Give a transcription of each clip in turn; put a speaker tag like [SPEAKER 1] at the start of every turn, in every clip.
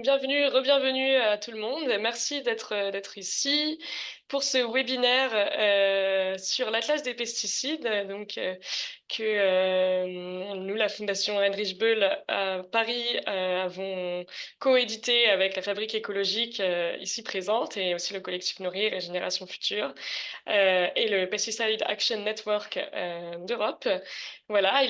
[SPEAKER 1] Bienvenue, re-bienvenue à tout le monde. Merci d'être ici pour ce webinaire sur l'Atlas des pesticides, que nous, la Fondation Heinrich Böll à Paris, avons coédité avec la Fabrique écologique ici présente et aussi le collectif Nourrir et Génération Future et le Pesticide Action Network d'Europe. Voilà,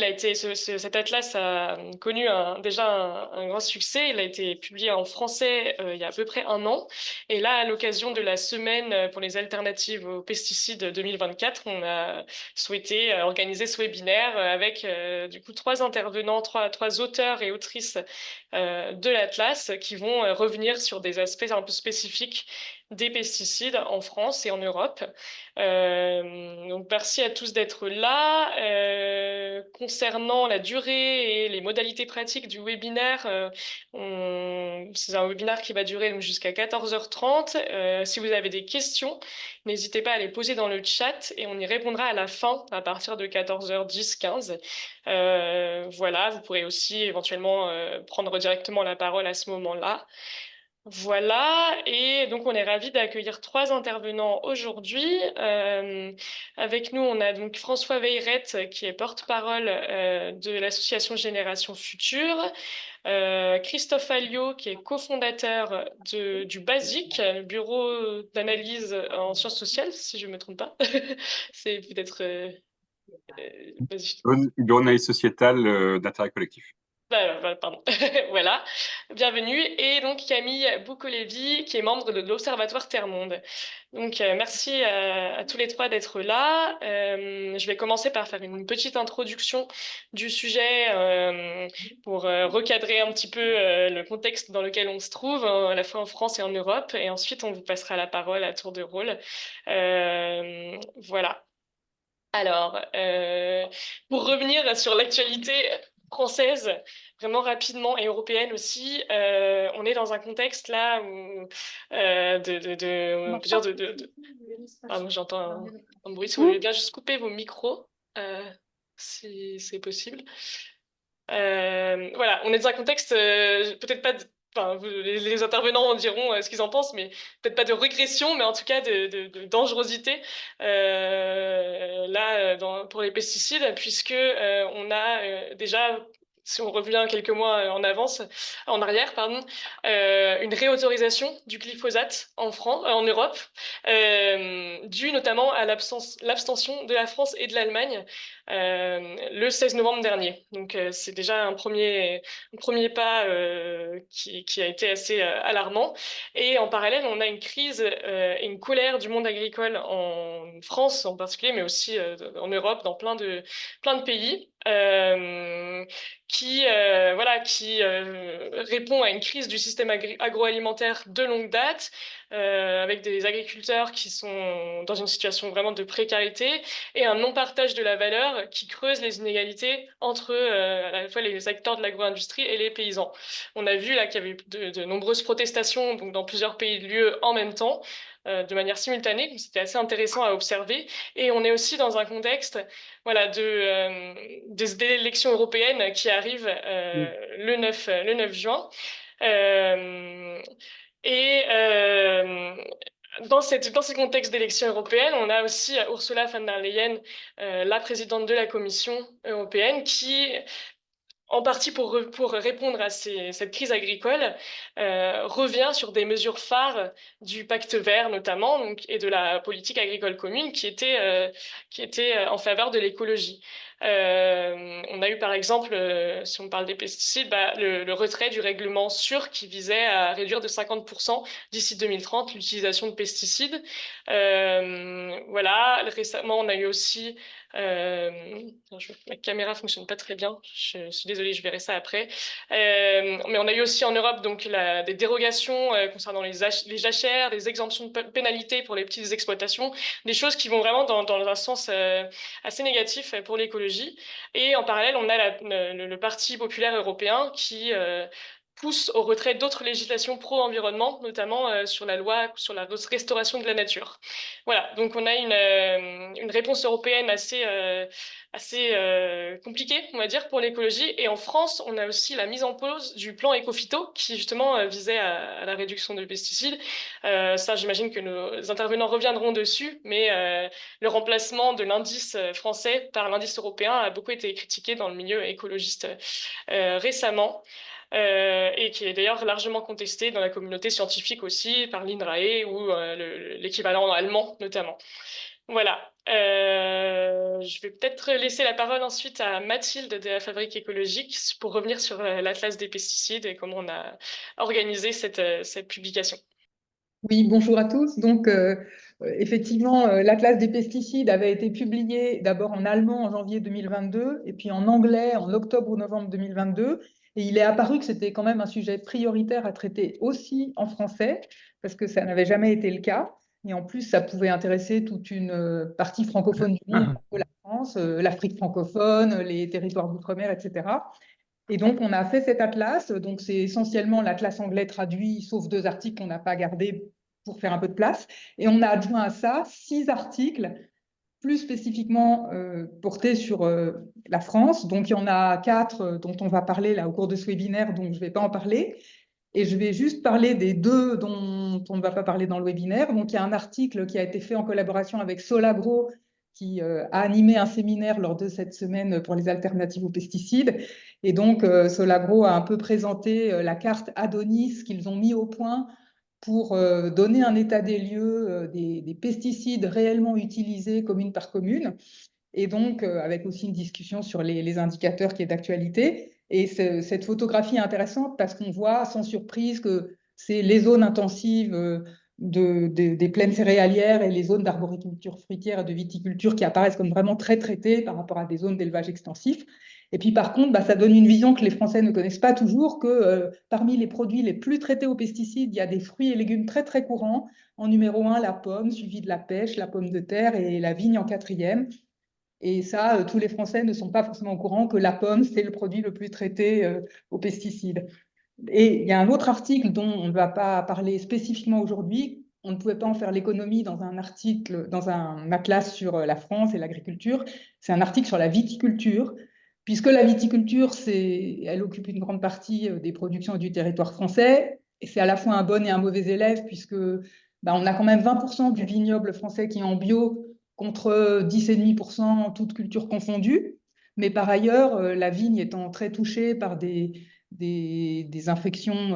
[SPEAKER 1] cet atlas a connu déjà un grand succès. Il a été publié en français il y a à peu près un an. Et là, à l'occasion de la semaine pour les alternatives aux pesticides 2024, on a souhaité organiser ce webinaire avec du coup trois intervenants, trois auteurs et autrices de l'atlas qui vont revenir sur des aspects un peu spécifiques des pesticides en France et en Europe. Donc merci à tous d'être là. Concernant la durée et les modalités pratiques du webinaire, c'est un webinaire qui va durer donc, jusqu'à 14h30. Si vous avez des questions, n'hésitez pas à les poser dans le chat et on y répondra à la fin à partir de 14h10, 15. Voilà, vous pourrez aussi éventuellement prendre directement la parole à ce moment-là. Voilà, et donc on est ravis d'accueillir trois intervenants aujourd'hui. Avec nous, on a donc François Veyrette, qui est porte-parole de l'association Génération Future, Christophe Alliot, qui est cofondateur du BASIC, le bureau d'analyse en sciences sociales, si je ne me trompe pas. C'est peut-être BASIC.
[SPEAKER 2] Journaliste sociétal d'intérêt collectif.
[SPEAKER 1] Pardon. Voilà, bienvenue. Et donc Camille Boukolevi, qui est membre de l'Observatoire Terre-Monde. Donc merci à tous les trois d'être là. Je vais commencer par faire une petite introduction du sujet pour recadrer un petit peu le contexte dans lequel on se trouve, à la fois en France et en Europe. Et ensuite, on vous passera la parole à tour de rôle. Voilà. Alors, pour revenir sur l'actualité française, vraiment rapidement, et européenne aussi, on est dans un contexte là où on peut dire Pardon, j'entends un bruit. Si vous voulez bien juste couper vos micros, si c'est possible. Voilà, on est dans un contexte peut-être pas enfin, les intervenants en diront ce qu'ils en pensent, mais peut-être pas de régression, mais en tout cas de dangerosité là pour les pesticides, puisque on a déjà, si on revient quelques mois en arrière, pardon, une réautorisation du glyphosate en France, en Europe, due notamment à l'abstention de la France et de l'Allemagne le 16 novembre dernier. Donc c'est déjà un premier pas qui a été assez alarmant. Et en parallèle, on a une crise et une colère du monde agricole en France en particulier, mais aussi en Europe, dans plein de pays. Qui répond à une crise du système agroalimentaire de longue date, avec des agriculteurs qui sont dans une situation vraiment de précarité et un non-partage de la valeur qui creuse les inégalités entre à la fois les acteurs de l'agro-industrie et les paysans. On a vu là qu'il y avait eu de nombreuses protestations donc, dans plusieurs pays de l'UE en même temps, de manière simultanée, donc c'était assez intéressant à observer. Et on est aussi dans un contexte voilà, des élections européennes qui arrivent le 9 juin. Euh, et dans ces contextes d'élections européennes, on a aussi Ursula von der Leyen, la présidente de la Commission européenne, qui, en partie pour répondre à cette crise agricole, revient sur des mesures phares du pacte vert notamment, donc, et de la politique agricole commune qui était en faveur de l'écologie. On a eu par exemple, si on parle des pesticides, le retrait du règlement SUR qui visait à réduire de 50% d'ici 2030 l'utilisation de pesticides. Voilà, récemment on a eu aussi ma caméra fonctionne pas très bien. Je suis désolée, je verrai ça après. Mais on a eu aussi en Europe donc des dérogations concernant les jachères, des exemptions de pénalités pour les petites exploitations, des choses qui vont vraiment dans un sens assez négatif pour l'écologie. Et en parallèle, on a le Parti populaire européen qui pousse au retrait d'autres législations pro-environnement, notamment sur la loi sur la restauration de la nature. Voilà, donc on a une réponse européenne assez compliquée, on va dire, pour l'écologie. Et en France, on a aussi la mise en pause du plan Écophyto, qui justement visait à la réduction des pesticides. Ça, j'imagine que nos intervenants reviendront dessus, mais le remplacement de l'indice français par l'indice européen a beaucoup été critiqué dans le milieu écologiste récemment. Et qui est d'ailleurs largement contesté dans la communauté scientifique aussi par l'INRAE ou l'équivalent allemand notamment. Voilà. Je vais peut-être laisser la parole ensuite à Mathilde de la Fabrique écologique pour revenir sur l'Atlas des pesticides et comment on a organisé cette publication.
[SPEAKER 3] Oui, bonjour à tous. Donc, effectivement, l'Atlas des pesticides avait été publié d'abord en allemand en janvier 2022 et puis en anglais en octobre ou novembre 2022. Et il est apparu que c'était quand même un sujet prioritaire à traiter aussi en français, parce que ça n'avait jamais été le cas. Et en plus, ça pouvait intéresser toute une partie francophone du monde, la France, l'Afrique francophone, les territoires d'outre-mer, etc. Et donc, on a fait cet atlas. Donc, c'est essentiellement l'atlas anglais traduit, sauf 2 articles qu'on n'a pas gardés pour faire un peu de place. Et on a adjoint à ça 6 articles plus spécifiquement portés sur la France. Donc, il y en a 4 dont on va parler là au cours de ce webinaire, donc je ne vais pas en parler. Et je vais juste parler des 2 dont on ne va pas parler dans le webinaire. Donc, il y a un article qui a été fait en collaboration avec Solagro, qui a animé un séminaire lors de cette semaine pour les alternatives aux pesticides. Et donc, Solagro a un peu présenté la carte Adonis qu'ils ont mis au point pour donner un état des lieux des pesticides réellement utilisés commune par commune. Et donc, avec aussi une discussion sur les indicateurs qui est d'actualité. Et cette photographie est intéressante parce qu'on voit sans surprise que c'est les zones intensives des plaines céréalières et les zones d'arboriculture fruitière et de viticulture qui apparaissent comme vraiment très traitées par rapport à des zones d'élevage extensif. Et puis par contre, bah, ça donne une vision que les Français ne connaissent pas toujours, que parmi les produits les plus traités aux pesticides, il y a des fruits et légumes très très courants. En numéro 1, la pomme, suivie de la pêche, la pomme de terre et la vigne en 4e. Et ça, tous les Français ne sont pas forcément au courant que la pomme, c'est le produit le plus traité aux pesticides. Et il y a un autre article dont on ne va pas parler spécifiquement aujourd'hui. On ne pouvait pas en faire l'économie dans un article, dans un atlas sur la France et l'agriculture. C'est un article sur la viticulture, puisque la viticulture, elle occupe une grande partie des productions du territoire français. Et c'est à la fois un bon et un mauvais élève, puisque bah, on a quand même 20% du vignoble français qui est en bio, contre 10,5% toutes cultures confondues. Mais par ailleurs, la vigne étant très touchée par des infections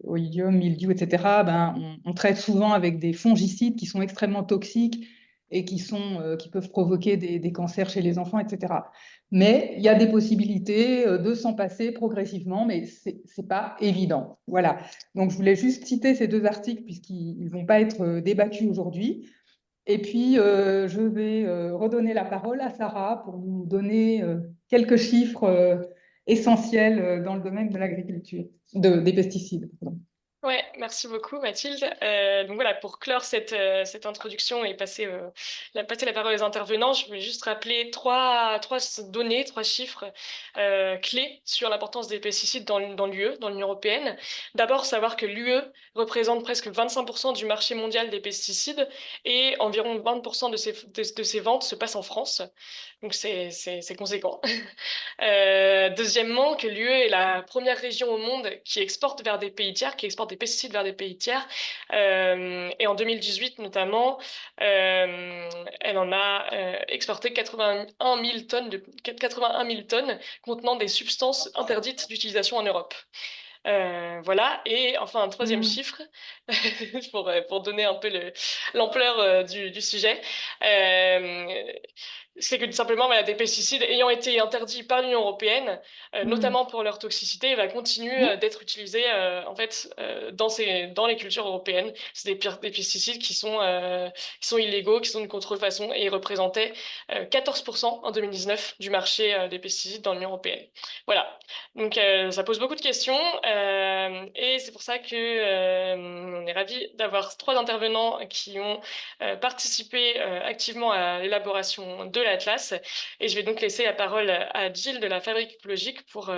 [SPEAKER 3] oïdium, mildiou, etc., ben, on traite souvent avec des fongicides qui sont extrêmement toxiques et qui peuvent provoquer des cancers chez les enfants, etc. Mais il y a des possibilités de s'en passer progressivement, mais ce n'est pas évident. Voilà. Donc, je voulais juste citer ces 2 articles puisqu'ils ne vont pas être débattus aujourd'hui. Et puis, je vais redonner la parole à Sarah pour nous donner quelques chiffres essentiels dans le domaine de l'agriculture, des pesticides. Pardon.
[SPEAKER 1] Ouais, merci beaucoup Mathilde. Donc voilà, pour clore cette introduction et passer la parole aux intervenants, je voulais juste rappeler trois données, 3 chiffres clés sur l'importance des pesticides dans l'UE, dans l'Union européenne. D'abord, savoir que l'UE représente presque 25% du marché mondial des pesticides et environ 20% de ses ventes se passent en France. Donc c'est conséquent. Deuxièmement, que l'UE est la première région au monde qui exporte vers des pays tiers, qui exporte des pesticides vers des pays tiers. Et en 2018 notamment, elle en a exporté 81 000 tonnes contenant des substances interdites d'utilisation en Europe. Voilà, et enfin un troisième chiffre pour donner un peu l'ampleur du sujet. C'est que tout simplement, voilà, des pesticides ayant été interdits par l'Union européenne, notamment pour leur toxicité, va continuer d'être utilisés en fait dans les cultures européennes. C'est des pesticides qui sont illégaux, qui sont de contrefaçon, et ils représentaient 14% en 2019 du marché des pesticides dans l'Union européenne. Voilà. Donc ça pose beaucoup de questions et c'est pour ça que on est ravis d'avoir 3 intervenants qui ont participé activement à l'élaboration de l'atlas. Et je vais donc laisser la parole à Jill de la Fabrique écologique pour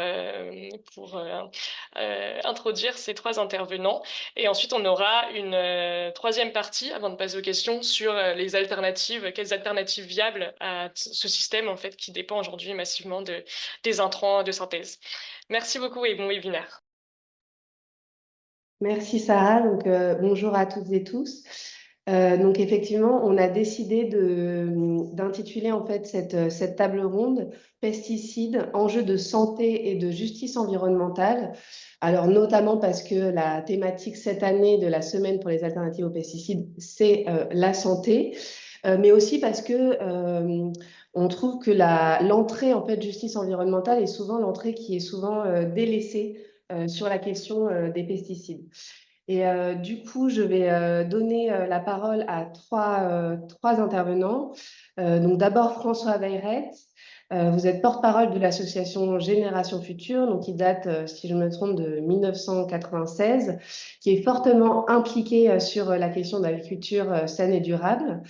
[SPEAKER 1] introduire ces 3 intervenants. Et ensuite, on aura une troisième partie, avant de passer aux questions, sur les alternatives, quelles alternatives viables à ce système en fait, qui dépend aujourd'hui massivement des intrants de synthèse. Merci beaucoup et bon webinaire.
[SPEAKER 4] Merci Sarah, donc bonjour à toutes et tous. Donc effectivement, on a décidé d'intituler en fait cette table ronde pesticides, enjeux de santé et de justice environnementale. Alors notamment parce que la thématique cette année de la semaine pour les alternatives aux pesticides, c'est la santé, mais aussi parce que on trouve que l'entrée en fait justice environnementale est souvent l'entrée qui est souvent délaissée sur la question des pesticides. Et du coup, je vais donner la parole à trois intervenants. Donc d'abord François Weyreth. Vous êtes porte-parole de l'association Génération Future, donc qui date, si je me trompe, de 1996, qui est fortement impliquée sur la question de l'agriculture saine et durable.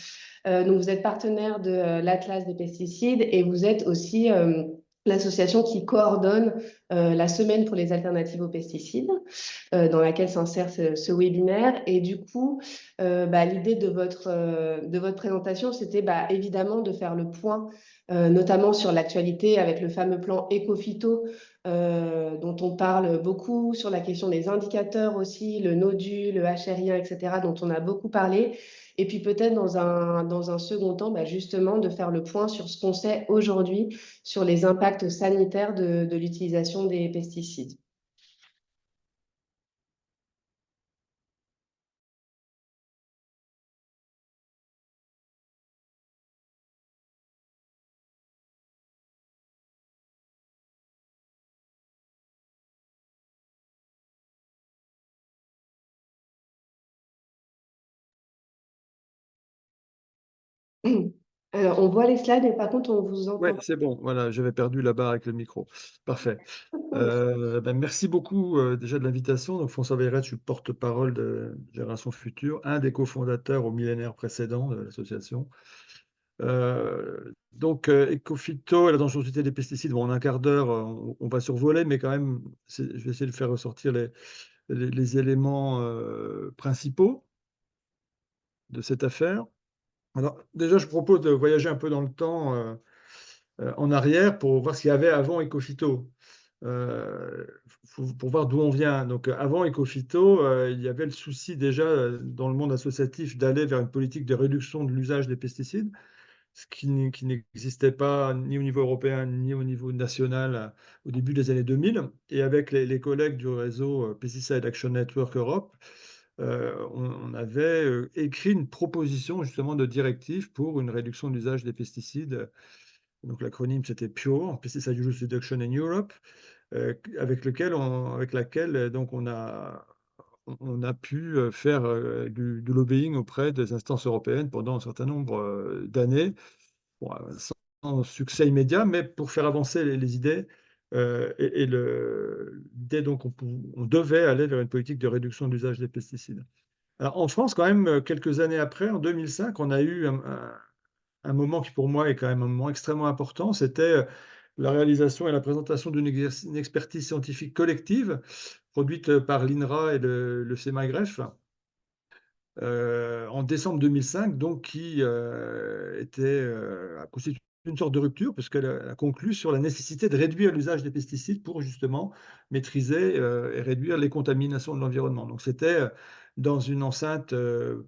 [SPEAKER 4] Donc vous êtes partenaire de l'Atlas des pesticides et vous êtes aussi l'association qui coordonne la semaine pour les alternatives aux pesticides, dans laquelle s'insère ce webinaire. Et du coup, l'idée de votre présentation, c'était évidemment de faire le point, notamment sur l'actualité avec le fameux plan Ecophyto, dont on parle beaucoup, sur la question des indicateurs aussi, le NODU, le HRI1, etc., dont on a beaucoup parlé. Et puis peut-être dans un second temps, justement, de faire le point sur ce qu'on sait aujourd'hui sur les impacts sanitaires de l'utilisation des pesticides. Alors, on voit les slides, mais par contre, on vous entend.
[SPEAKER 5] Oui, c'est bon. Voilà, j'avais perdu la barre avec le micro. Parfait. Merci beaucoup déjà de l'invitation. Donc, François Weyreth, je suis porte-parole de Génération Future, un des cofondateurs au millénaire précédent de l'association. Ecophyto et la dangerosité des pesticides, bon, en un quart d'heure, on va survoler, mais quand même, je vais essayer de faire ressortir les éléments principaux de cette affaire. Alors, déjà, je propose de voyager un peu dans le temps en arrière pour voir ce qu'il y avait avant Ecophyto, pour voir d'où on vient. Donc, avant Ecophyto, il y avait le souci déjà dans le monde associatif d'aller vers une politique de réduction de l'usage des pesticides, ce qui n'existait pas ni au niveau européen ni au niveau national au début des années 2000. Et avec les collègues du réseau Pesticide Action Network Europe, on avait écrit une proposition justement de directive pour une réduction de l'usage des pesticides. Donc l'acronyme c'était PURE, Pesticide Use Reduction in Europe, avec laquelle donc on a pu faire du lobbying auprès des instances européennes pendant un certain nombre d'années, bon, sans succès immédiat, mais pour faire avancer les idées. L'idée, donc, on devait aller vers une politique de réduction de l'usage des pesticides. Alors, en France, quand même, quelques années après, en 2005, on a eu un moment qui, pour moi, est quand même un moment extrêmement important. C'était la réalisation et la présentation d'une expertise scientifique collective produite par l'INRA et le CEMAIGREF en décembre 2005, donc qui a constitué une sorte de rupture, puisqu'elle a conclu sur la nécessité de réduire l'usage des pesticides pour justement maîtriser et réduire les contaminations de l'environnement. Donc c'était dans une enceinte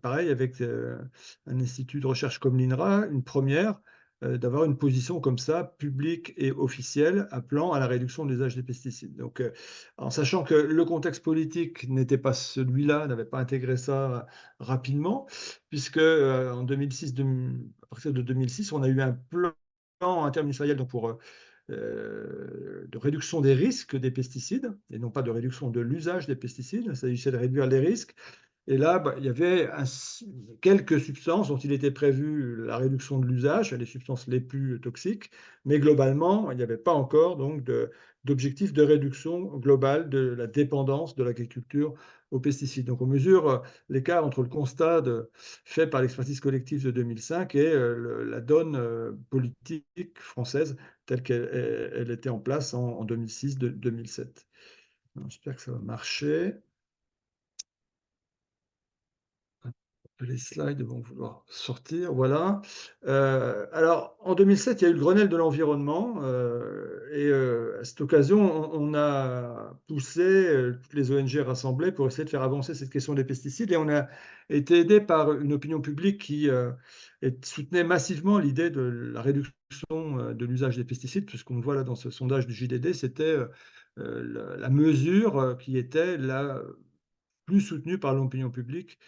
[SPEAKER 5] pareil, avec un institut de recherche comme l'INRA, une première, d'avoir une position comme ça, publique et officielle, appelant à la réduction de l'usage des pesticides. Donc, en sachant que le contexte politique n'était pas celui-là, n'avait pas intégré ça rapidement, puisque en 2006, à partir de 2006, on a eu un plan interministériel donc de réduction des risques des pesticides, et non pas de réduction de l'usage des pesticides. Il s'agissait de réduire les risques. Et là, il y avait quelques substances dont il était prévu la réduction de l'usage, les substances les plus toxiques, mais globalement, il n'y avait pas encore donc, de d'objectifs de réduction globale de la dépendance de l'agriculture aux pesticides. Donc on mesure l'écart entre le constat fait par l'expertise collective de 2005 et la donne politique française telle qu'elle était en place en 2006-2007. J'espère que ça va marcher. Les slides vont vouloir sortir, voilà. Alors, en 2007, il y a eu le Grenelle de l'environnement, et à cette occasion, on a poussé toutes les ONG rassemblées pour essayer de faire avancer cette question des pesticides, et on a été aidé par une opinion publique qui soutenait massivement l'idée de la réduction de l'usage des pesticides, puisqu'on le voit là dans ce sondage du JDD, c'était la mesure qui était la plus soutenue par l'opinion publique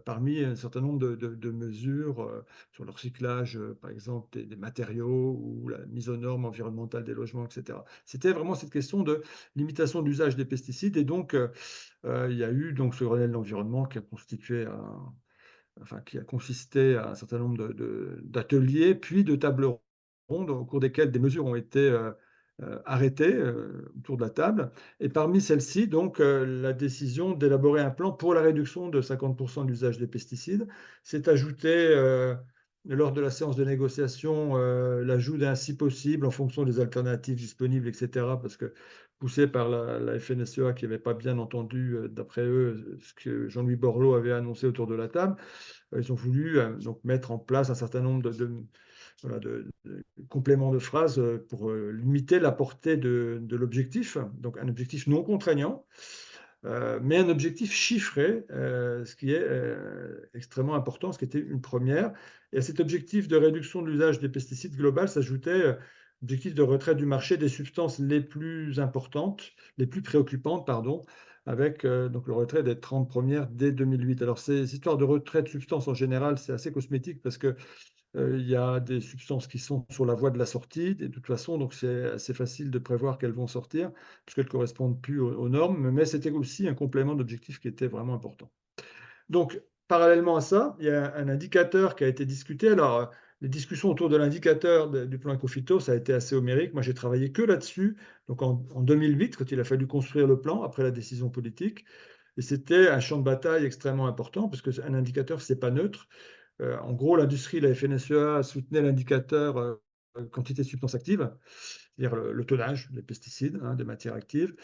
[SPEAKER 5] parmi un certain nombre de mesures sur le recyclage, par exemple, des matériaux ou la mise aux normes environnementales des logements, etc. C'était vraiment cette question de limitation de l'usage des pesticides. Et donc, il y a eu donc, ce Grenelle de l'environnement qui a qui a consisté à un certain nombre d'ateliers, puis de tables rondes au cours desquelles des mesures ont été arrêtées autour de la table. Et parmi celles-ci, donc, la décision d'élaborer un plan pour la réduction de 50% de l'usage des pesticides s'est ajouté lors de la séance de négociation l'ajout d'un si possible en fonction des alternatives disponibles, etc. Parce que poussé par la FNSEA qui n'avait pas bien entendu, d'après eux, ce que Jean-Louis Borloo avait annoncé autour de la table, ils ont voulu donc mettre en place un certain nombre de compléments de phrases pour limiter la portée de l'objectif, donc un objectif non contraignant, mais un objectif chiffré, ce qui est extrêmement important, ce qui était une première. Et à cet objectif de réduction de l'usage des pesticides global s'ajoutait l'objectif de retrait du marché des substances les plus importantes, les plus préoccupantes, pardon, avec donc le retrait des 30 premières dès 2008. Alors ces histoires de retrait de substances en général, c'est assez cosmétique parce que il y a des substances qui sont sur la voie de la sortie, de toute façon, donc c'est assez facile de prévoir qu'elles vont sortir, puisqu'elles ne correspondent plus aux normes, mais c'était aussi un complément d'objectif qui était vraiment important. Donc, parallèlement à ça, il y a un indicateur qui a été discuté. Alors, les discussions autour de l'indicateur du plan Ecophyto, ça a été assez homérique. Moi, j'ai travaillé que là-dessus, donc en 2008, quand il a fallu construire le plan, après la décision politique. Et c'était un champ de bataille extrêmement important, parce qu'un indicateur, ce n'est pas neutre. En gros, l'industrie, la FNSEA, soutenait l'indicateur quantité de substances actives, c'est-à-dire le tonnage des pesticides, des matières actives.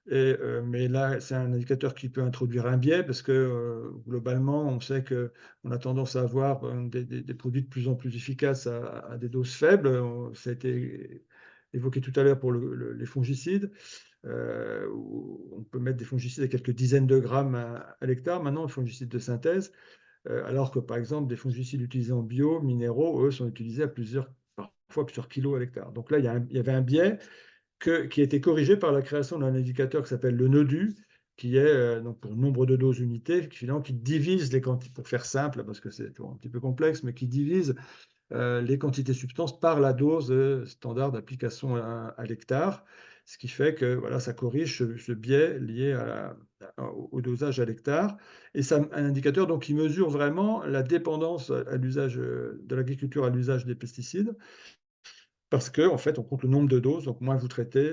[SPEAKER 5] Mais là, c'est un indicateur qui peut introduire un biais parce que globalement, on sait qu'on a tendance à avoir des produits de plus en plus efficaces à des doses faibles. Ça a été évoqué tout à l'heure pour les fongicides. On peut mettre des fongicides à quelques dizaines de grammes à l'hectare. Maintenant, les fongicides de synthèse, alors que par exemple des fongicides utilisés en bio, minéraux, eux, sont utilisés à parfois plusieurs kilos à l'hectare. Donc là, il y avait un biais qui a été corrigé par la création d'un indicateur qui s'appelle le NODU, qui est donc pour nombre de doses unités, qui divise les quantités, pour faire simple, parce que c'est un petit peu complexe, mais qui divise les quantités de substances par la dose standard d'application à l'hectare, ce qui fait que voilà, ça corrige ce biais lié au dosage à l'hectare. Et c'est un indicateur donc, qui mesure vraiment la dépendance à l'usage de l'agriculture à l'usage des pesticides, parce qu'en fait, on compte le nombre de doses, donc moins vous traitez,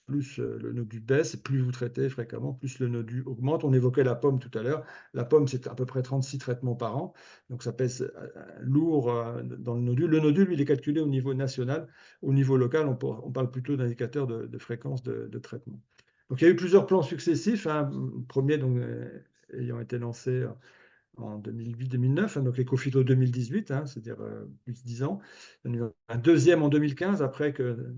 [SPEAKER 5] plus le NODU baisse, et plus vous traitez fréquemment, plus le NODU augmente. On évoquait la pomme tout à l'heure. La pomme, c'est à peu près 36 traitements par an, donc ça pèse lourd dans le NODU. Le NODU, lui, il est calculé au niveau national. Au niveau local, on parle plutôt d'indicateur de fréquence de traitement. Donc il y a eu plusieurs plans successifs. Le premier donc, ayant été lancé en 2008-2009, donc Ecophyto 2018, c'est-à-dire plus de 10 ans. Un deuxième en 2015, après que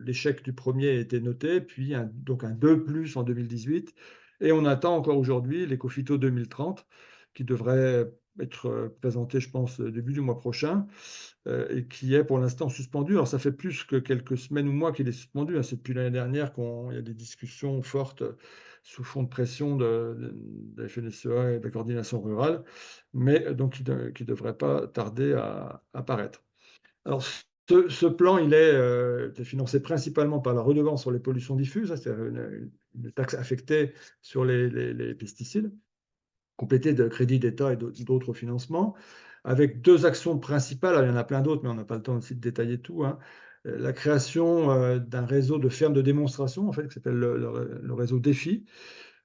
[SPEAKER 5] l'échec du premier ait été noté, puis donc un 2+ en 2018. Et on attend encore aujourd'hui l'Ecophyto 2030, qui devrait être présenté, je pense, début du mois prochain, et qui est pour l'instant suspendu. Alors, ça fait plus que quelques semaines ou mois qu'il est suspendu. C'est depuis l'année dernière qu'il y a des discussions fortes sous fond de pression de la FNSEA et de la coordination rurale, mais donc qui ne devrait pas tarder à apparaître. Alors, ce plan, il est financé principalement par la redevance sur les pollutions diffuses, c'est-à-dire une taxe affectée sur les pesticides, complétée de crédits d'État et d'autres financements, avec deux actions principales. Alors, il y en a plein d'autres, mais on n'a pas le temps aussi de détailler tout. la création d'un réseau de fermes de démonstration, en fait, qui s'appelle le réseau DEFI,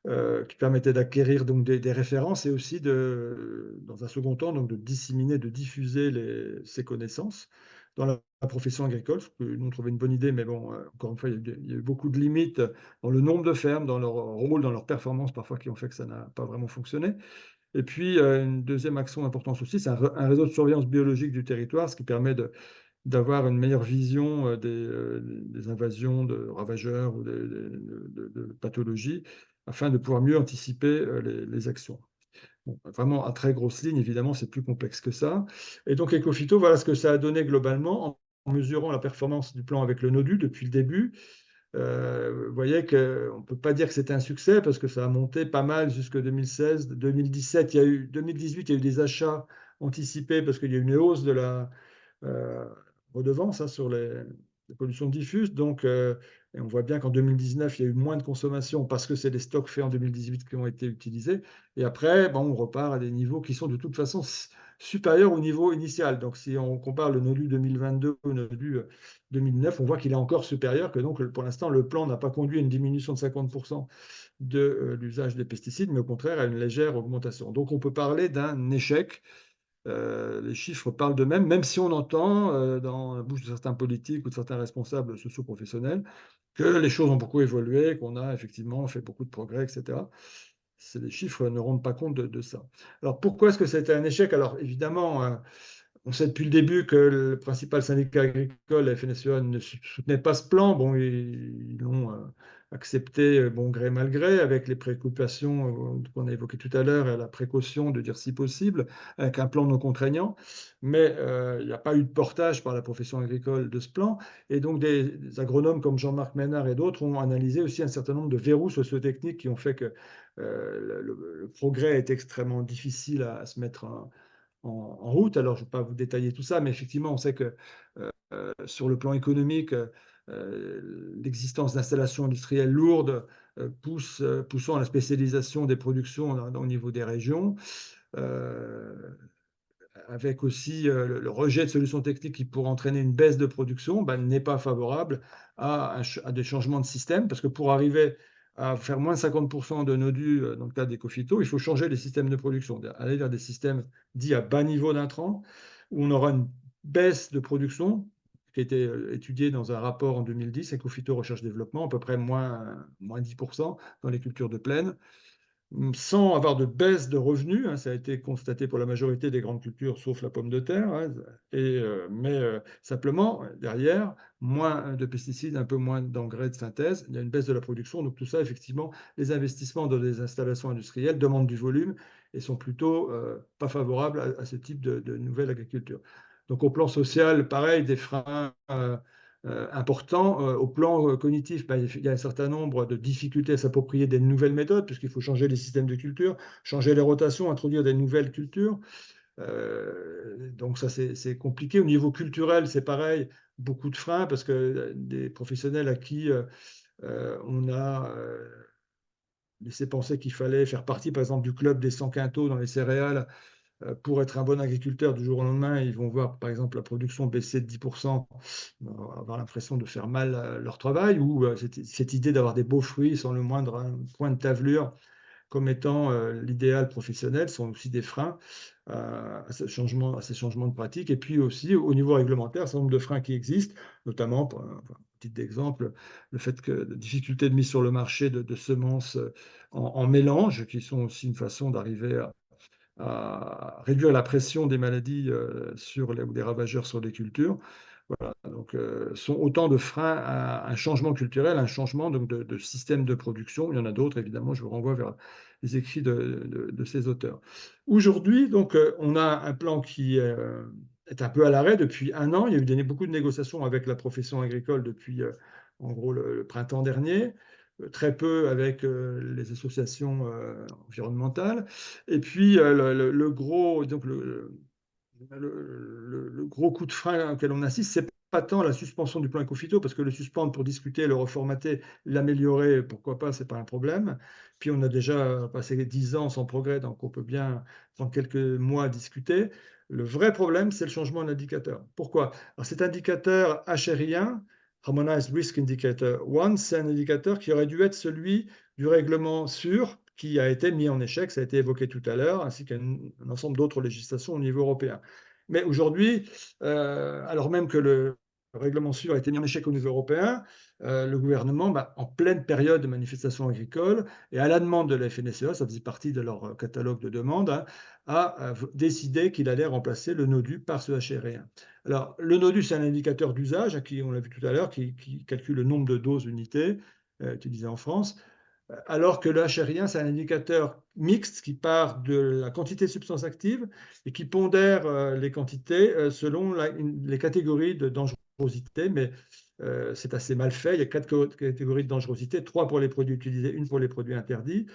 [SPEAKER 5] qui permettait d'acquérir donc des références et aussi dans un second temps, donc de disséminer, de diffuser ces connaissances dans la profession agricole. Ce que nous on trouvait une bonne idée, mais bon, encore une fois, il y a eu beaucoup de limites dans le nombre de fermes, dans leur rôle, dans leur performance, parfois qui ont fait que ça n'a pas vraiment fonctionné. Et puis, une deuxième action importante aussi, c'est un réseau de surveillance biologique du territoire, ce qui permet d'avoir une meilleure vision des invasions de ravageurs ou de pathologies, afin de pouvoir mieux anticiper les actions. Bon, vraiment, à très grosse ligne, évidemment, c'est plus complexe que ça. Et donc, Ecofito, voilà ce que ça a donné globalement en mesurant la performance du plan avec le NODU depuis le début. Vous voyez qu'on ne peut pas dire que c'était un succès parce que ça a monté pas mal jusqu'en 2016. 2017, 2018, il y a eu des achats anticipés parce qu'il y a eu une hausse de la redevance sur les pollutions diffuses. Donc, et on voit bien qu'en 2019, il y a eu moins de consommation parce que c'est des stocks faits en 2018 qui ont été utilisés. Et après, bon, on repart à des niveaux qui sont de toute façon supérieurs au niveau initial. Donc, si on compare le NODU 2022 au NODU 2009, on voit qu'il est encore supérieur, que donc pour l'instant, le plan n'a pas conduit à une diminution de 50% de l'usage des pesticides, mais au contraire à une légère augmentation. Donc, on peut parler d'un échec. Les chiffres parlent d'eux-mêmes, même si on entend dans la bouche de certains politiques ou de certains responsables socio-professionnels que les choses ont beaucoup évolué, qu'on a effectivement fait beaucoup de progrès, etc. Les chiffres ne rendent pas compte de ça. Alors pourquoi est-ce que c'était un échec? Alors évidemment, on sait depuis le début que le principal syndicat agricole, la FNSEA, ne soutenait pas ce plan. Bon, ils l'ont accepté bon gré mal gré, avec les préoccupations qu'on a évoquées tout à l'heure et la précaution de dire si possible, avec un plan non contraignant. Mais il n'y a pas eu de portage par la profession agricole de ce plan. Et donc des agronomes comme Jean-Marc Ménard et d'autres ont analysé aussi un certain nombre de verrous socio-techniques qui ont fait que le progrès est extrêmement difficile à se mettre en route. Alors, je ne vais pas vous détailler tout ça, mais effectivement, on sait que sur le plan économique, l'existence d'installations industrielles lourdes poussant à la spécialisation des productions au niveau des régions, avec aussi le rejet de solutions techniques qui pourraient entraîner une baisse de production, ben, n'est pas favorable à des changements de système, parce que pour arriver à faire moins de 50% de NODU dans le cas d'Ecofito, il faut changer les systèmes de production, aller vers des systèmes dits à bas niveau d'intrants, où on aura une baisse de production qui a été étudiée dans un rapport en 2010, Ecofito Recherche-Développement, à peu près moins 10% dans les cultures de plaine, sans avoir de baisse de revenus, ça a été constaté pour la majorité des grandes cultures, sauf la pomme de terre, mais simplement, derrière, moins de pesticides, un peu moins d'engrais de synthèse, il y a une baisse de la production. Donc tout ça, effectivement, les investissements dans des installations industrielles demandent du volume et sont plutôt pas favorables à ce type de nouvelle agriculture. Donc au plan social, pareil, des freins important. Au plan cognitif, ben, il y a un certain nombre de difficultés à s'approprier des nouvelles méthodes, puisqu'il faut changer les systèmes de culture, changer les rotations, introduire des nouvelles cultures. Donc ça, c'est compliqué. Au niveau culturel, c'est pareil, beaucoup de freins, parce que des professionnels à qui on a laissé penser qu'il fallait faire partie, par exemple, du club des 100 quintaux dans les céréales, pour être un bon agriculteur du jour au lendemain, ils vont voir par exemple la production baisser de 10%, avoir l'impression de faire mal leur travail, ou cette idée d'avoir des beaux fruits sans le moindre point de tavelure comme étant l'idéal professionnel sont aussi des freins à ces changements de pratique. Et puis aussi au niveau réglementaire, un certain nombre de freins qui existent, notamment, pour un petit exemple, le fait que la difficulté de mise sur le marché de semences en mélange, qui sont aussi une façon d'arriver à réduire la pression des maladies ou des ravageurs sur les cultures. Voilà, donc sont autant de freins à un changement culturel, un changement donc, de système de production. Il y en a d'autres, évidemment, je vous renvoie vers les écrits de ces auteurs. Aujourd'hui, donc, on a un plan qui est un peu à l'arrêt depuis un an. Il y a eu beaucoup de négociations avec la profession agricole depuis, en gros, le printemps dernier. Très peu avec les associations environnementales. Et puis, le gros, donc le gros coup de frein auquel on insiste, c'est tant la suspension du plan Ecophyto, parce que le suspendre pour discuter, le reformater, l'améliorer, pourquoi pas, c'est pas un problème. Puis on a déjà passé 10 ans sans progrès, donc on peut bien, dans quelques mois, discuter. Le vrai problème, c'est le changement d'indicateur. Pourquoi? Alors cet indicateur HRI1, Harmonized Risk Indicator 1, c'est un indicateur qui aurait dû être celui du règlement SUR, qui a été mis en échec, ça a été évoqué tout à l'heure, ainsi qu'un ensemble d'autres législations au niveau européen. Mais aujourd'hui, alors même que le règlement SUR a été mis en échec au niveau européen, le gouvernement, en pleine période de manifestation agricole, et à la demande de la FNSEA, ça faisait partie de leur catalogue de demandes, hein, a décidé qu'il allait remplacer le NODU par ce HRI1. Alors, le NODU, c'est un indicateur d'usage, qui, on l'a vu tout à l'heure, qui calcule le nombre de doses unités utilisées en France, alors que le HRI1, c'est un indicateur mixte qui part de la quantité de substances actives et qui pondère les quantités selon les catégories de dangerosité, mais c'est assez mal fait. Il y a 4 catégories de dangerosité, 3 pour les produits utilisés, 1 pour les produits interdits.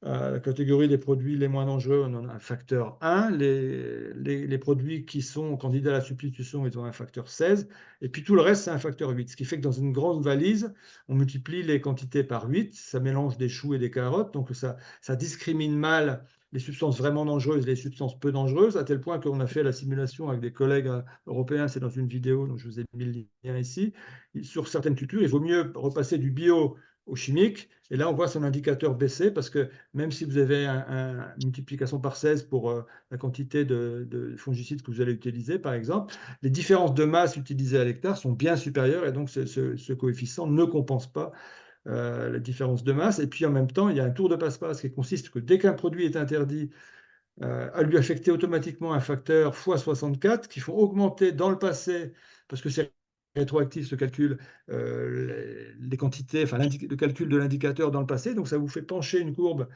[SPEAKER 5] La catégorie des produits les moins dangereux, on en a un facteur 1. Les produits qui sont candidats à la substitution, ils ont un facteur 16. Et puis tout le reste, c'est un facteur 8. Ce qui fait que dans une grande valise, on multiplie les quantités par 8. Ça mélange des choux et des carottes. Donc ça discrimine mal les substances vraiment dangereuses et les substances peu dangereuses, à tel point qu'on a fait la simulation avec des collègues européens. C'est dans une vidéo, dont je vous ai mis le lien ici. Sur certaines cultures, il vaut mieux repasser du bio au chimique. Et là, on voit son indicateur baisser parce que même si vous avez une multiplication par 16 pour la quantité de fongicides que vous allez utiliser, par exemple, les différences de masse utilisées à l'hectare sont bien supérieures et donc ce coefficient ne compense pas la différence de masse. Et puis en même temps, il y a un tour de passe-passe qui consiste que dès qu'un produit est interdit, à lui affecter automatiquement un facteur x64 qui font augmenter dans le passé, parce que c'est rétroactif ce calcul, les quantités, enfin le calcul de l'indicateur dans le passé. Donc ça vous fait pencher une courbe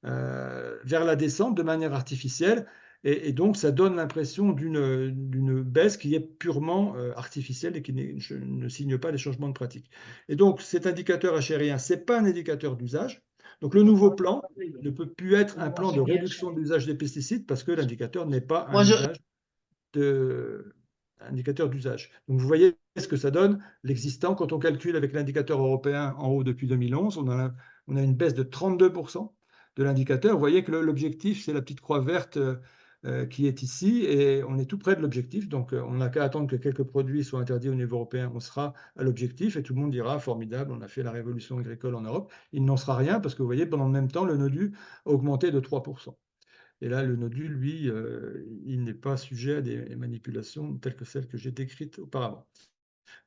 [SPEAKER 5] vers la descente de manière artificielle. Et donc, ça donne l'impression d'une baisse qui est purement artificielle et qui ne signe pas les changements de pratique. Et donc, cet indicateur HRI1, ce n'est pas un indicateur d'usage. Donc, le nouveau plan ne peut plus être un plan de réduction de l'usage des pesticides parce que l'indicateur n'est pas indicateur d'usage. Donc, vous voyez ce que ça donne, l'existant. Quand on calcule avec l'indicateur européen en haut depuis 2011, on a une baisse de 32% de l'indicateur. Vous voyez que l'objectif, c'est la petite croix verte qui est ici, et on est tout près de l'objectif. Donc, on n'a qu'à attendre que quelques produits soient interdits au niveau européen. On sera à l'objectif et tout le monde dira, formidable, on a fait la révolution agricole en Europe. Il n'en sera rien parce que vous voyez, pendant le même temps, le NODU a augmenté de 3%. Et là, le NODU, lui, il n'est pas sujet à des manipulations telles que celles que j'ai décrites auparavant.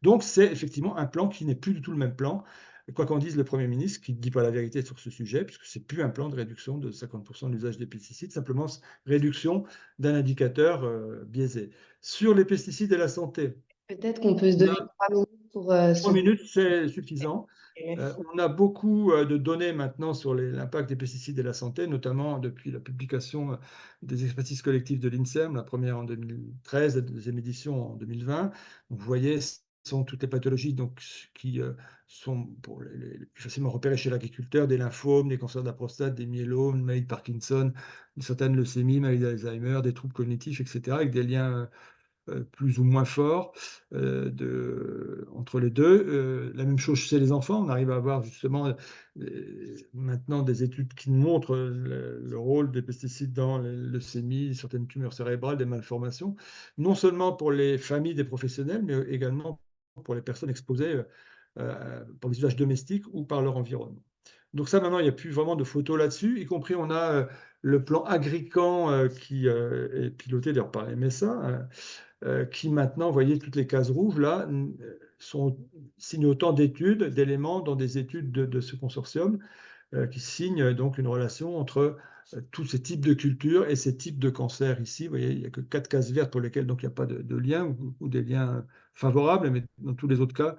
[SPEAKER 5] Donc, c'est effectivement un plan qui n'est plus du tout le même plan, quoi qu'en dise le Premier ministre, qui ne dit pas la vérité sur ce sujet, puisque ce n'est plus un plan de réduction de 50% de l'usage des pesticides, simplement réduction d'un indicateur biaisé. Sur les pesticides et la santé.
[SPEAKER 4] Peut-être qu'on peut se donner 3 minutes pour...
[SPEAKER 5] 3 minutes, c'est suffisant. On a beaucoup de données maintenant sur l'impact des pesticides et la santé, notamment depuis la publication des expertises collectives de l'INSERM, la première en 2013, la deuxième édition en 2020. Donc, vous voyez, ce sont toutes les pathologies qui sont les plus facilement repérées chez l'agriculteur, des lymphomes, des cancers de la prostate, des myélomes, une maladie de Parkinson, certaines leucémies, maladie d'Alzheimer, des troubles cognitifs, etc., avec des liens plus ou moins fort entre les deux. La même chose chez les enfants, on arrive à avoir justement maintenant des études qui montrent le rôle des pesticides dans les leucémies, certaines tumeurs cérébrales, des malformations, non seulement pour les familles des professionnels, mais également pour les personnes exposées pour les usages domestiques ou par leur environnement. Donc ça, maintenant, il n'y a plus vraiment de photos là-dessus, y compris on a le plan Agrican qui est piloté d'ailleurs par MSA, qui maintenant, vous voyez, toutes les cases rouges, là, signent autant d'études, d'éléments dans des études de ce consortium, qui signent donc une relation entre tous ces types de cultures et ces types de cancers ici. Vous voyez, il n'y a que 4 cases vertes pour lesquelles donc, il n'y a pas de lien ou des liens favorables, mais dans tous les autres cas,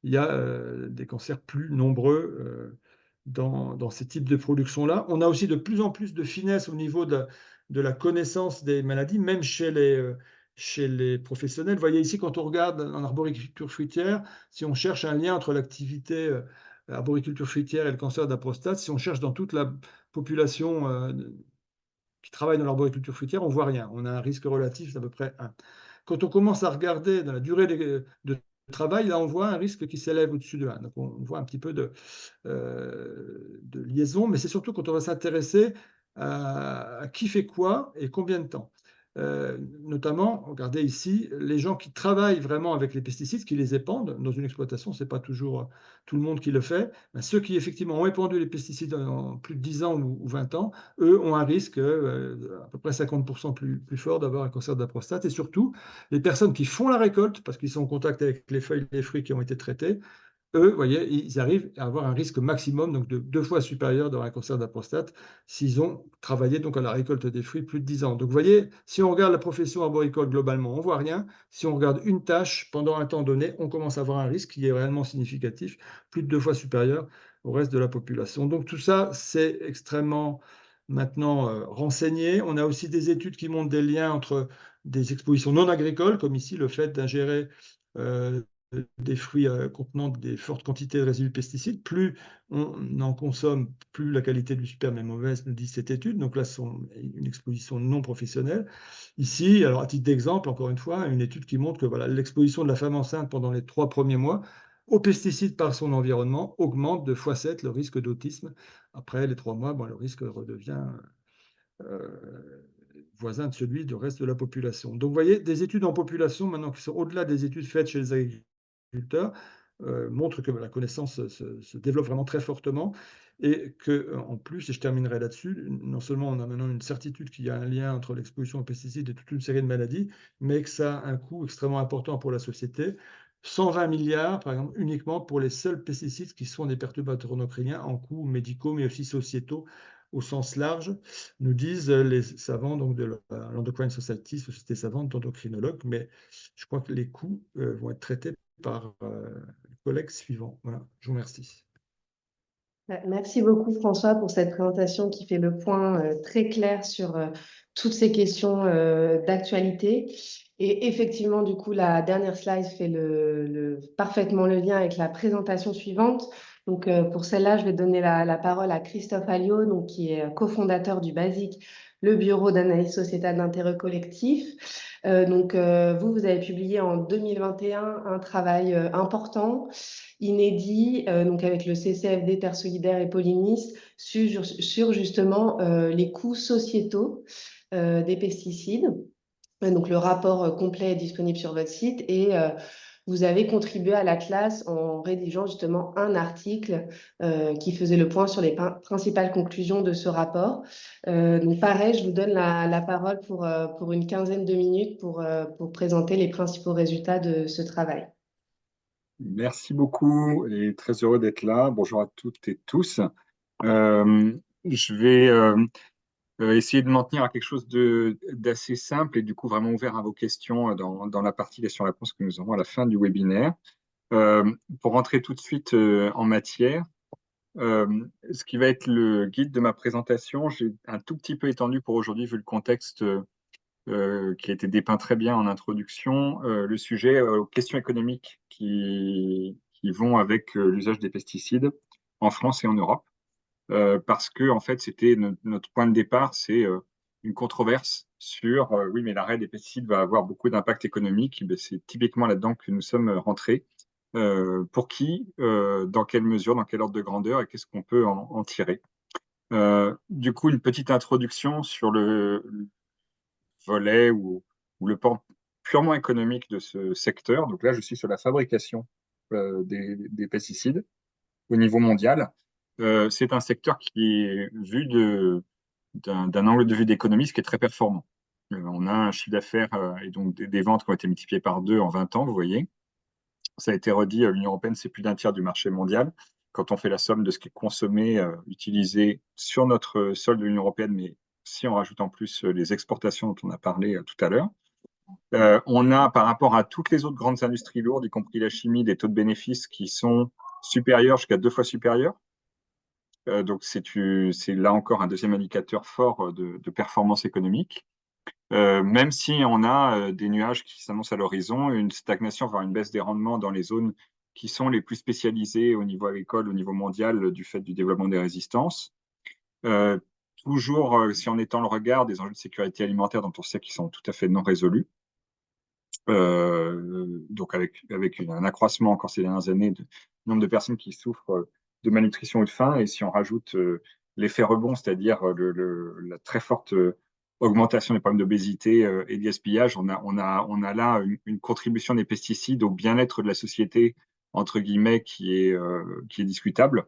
[SPEAKER 5] il y a des cancers plus nombreux dans ces types de production-là. On a aussi de plus en plus de finesse au niveau de la connaissance des maladies, même chez les professionnels. Vous voyez ici, quand on regarde en arboriculture fruitière, si on cherche un lien entre l'activité arboriculture fruitière et le cancer de la prostate, si on cherche dans toute la population qui travaille dans l'arboriculture fruitière, on ne voit rien. On a un risque relatif d'à peu près 1. Quand on commence à regarder dans la durée de travail, là, on voit un risque qui s'élève au-dessus de 1. Donc, on voit un petit peu de liaison, mais c'est surtout quand on va s'intéresser à qui fait quoi et combien de temps. Notamment, regardez ici, les gens qui travaillent vraiment avec les pesticides, qui les épandent dans une exploitation, ce n'est pas toujours tout le monde qui le fait. Ben, ceux qui effectivement ont épandu les pesticides en plus de 10 ans ou 20 ans, eux ont un risque à peu près 50% plus fort d'avoir un cancer de la prostate. Et surtout, les personnes qui font la récolte, parce qu'ils sont en contact avec les feuilles et les fruits qui ont été traités, eux, vous voyez, ils arrivent à avoir un risque maximum, donc de 2 fois supérieur d'avoir un cancer de la prostate s'ils ont travaillé donc à la récolte des fruits plus de 10 ans. Donc, vous voyez, si on regarde la profession arboricole globalement, on ne voit rien. Si on regarde une tâche pendant un temps donné, on commence à avoir un risque qui est réellement significatif, plus de 2 fois supérieur au reste de la population. Donc, tout ça, c'est extrêmement maintenant renseigné. On a aussi des études qui montrent des liens entre des expositions non agricoles, comme ici le fait d'ingérer des fruits contenant des fortes quantités de résidus de pesticides. Plus on en consomme, plus la qualité du sperme est mauvaise, nous dit cette étude. Donc là, c'est une exposition non professionnelle. Ici, alors à titre d'exemple, encore une fois, une étude qui montre que voilà, l'exposition de la femme enceinte pendant les 3 premiers mois aux pesticides par son environnement augmente de x7 le risque d'autisme. Après les 3 mois, bon, le risque redevient voisin de celui du reste de la population. Donc, vous voyez, des études en population, maintenant qui sont au-delà des études faites chez les agriculteurs, montrent que la connaissance se développe vraiment très fortement et qu'en plus, et je terminerai là-dessus, non seulement on a maintenant une certitude qu'il y a un lien entre l'exposition aux pesticides et toute une série de maladies, mais que ça a un coût extrêmement important pour la société. 120 milliards, par exemple, uniquement pour les seuls pesticides qui sont des perturbateurs endocriniens en coûts médicaux, mais aussi sociétaux au sens large, nous disent les savants donc de l'Endocrine Society, Société savante d'endocrinologues, mais je crois que les coûts vont être traités par les collègues suivants. Voilà, je vous remercie.
[SPEAKER 4] Merci beaucoup François pour cette présentation qui fait le point très clair sur toutes ces questions d'actualité. Et effectivement, du coup, la dernière slide fait parfaitement le lien avec la présentation suivante. Donc, pour celle-là, je vais donner la parole à Christophe Alliot, donc, qui est cofondateur du BASIC, le Bureau d'analyse sociétale d'intérêt collectif. Vous avez publié en 2021 un travail important, inédit, donc avec le CCFD, Terre Solidaire et Polinis, sur justement les coûts sociétaux des pesticides. Donc, le rapport complet est disponible sur votre site et vous avez contribué à la classe en rédigeant justement un article qui faisait le point sur les principales conclusions de ce rapport. Donc, pareil, je vous donne la parole pour une quinzaine de minutes pour présenter les principaux résultats de ce travail.
[SPEAKER 2] Merci beaucoup et très heureux d'être là. Bonjour à toutes et tous. Je vais essayer de m'en tenir à quelque chose d'assez simple et du coup vraiment ouvert à vos questions dans la partie questions-réponses que nous aurons à la fin du webinaire. Pour rentrer tout de suite en matière, ce qui va être le guide de ma présentation, j'ai un tout petit peu étendu pour aujourd'hui vu le contexte qui a été dépeint très bien en introduction, le sujet aux questions économiques qui vont avec l'usage des pesticides en France et en Europe. Parce que en fait, c'était notre point de départ, c'est une controverse sur oui, mais l'arrêt des pesticides va avoir beaucoup d'impact économique. C'est typiquement là-dedans que nous sommes rentrés. Pour qui, dans quelle mesure, dans quel ordre de grandeur et qu'est-ce qu'on peut en tirer. Du coup, une petite introduction sur le volet ou le pan purement économique de ce secteur. Donc là, je suis sur la fabrication des pesticides au niveau mondial. C'est un secteur qui est vu d'un angle de vue d'économiste qui est très performant. On a un chiffre d'affaires et donc des ventes qui ont été multipliées par 2 en 20 ans, vous voyez. Ça a été redit, l'Union européenne, c'est plus d'un tiers du marché mondial. Quand on fait la somme de ce qui est consommé, utilisé sur notre sol de l'Union européenne, mais si on rajoute en plus les exportations dont on a parlé tout à l'heure, on a par rapport à toutes les autres grandes industries lourdes, y compris la chimie, des taux de bénéfices qui sont supérieurs, jusqu'à 2 fois supérieurs. Donc c'est là encore un deuxième indicateur fort de performance économique. Même si on a des nuages qui s'annoncent à l'horizon, une stagnation, voire une baisse des rendements dans les zones qui sont les plus spécialisées au niveau agricole, au niveau mondial, du fait du développement des résistances. Toujours, si on étend le regard, des enjeux de sécurité alimentaire dont on sait qu'ils sont tout à fait non résolus. donc avec un accroissement encore ces dernières années du nombre de personnes qui souffrent de malnutrition ou de faim. Et si on rajoute l'effet rebond, c'est-à-dire la très forte augmentation des problèmes d'obésité et de gaspillage, on a là une contribution des pesticides au bien-être de la société, entre guillemets, qui est discutable,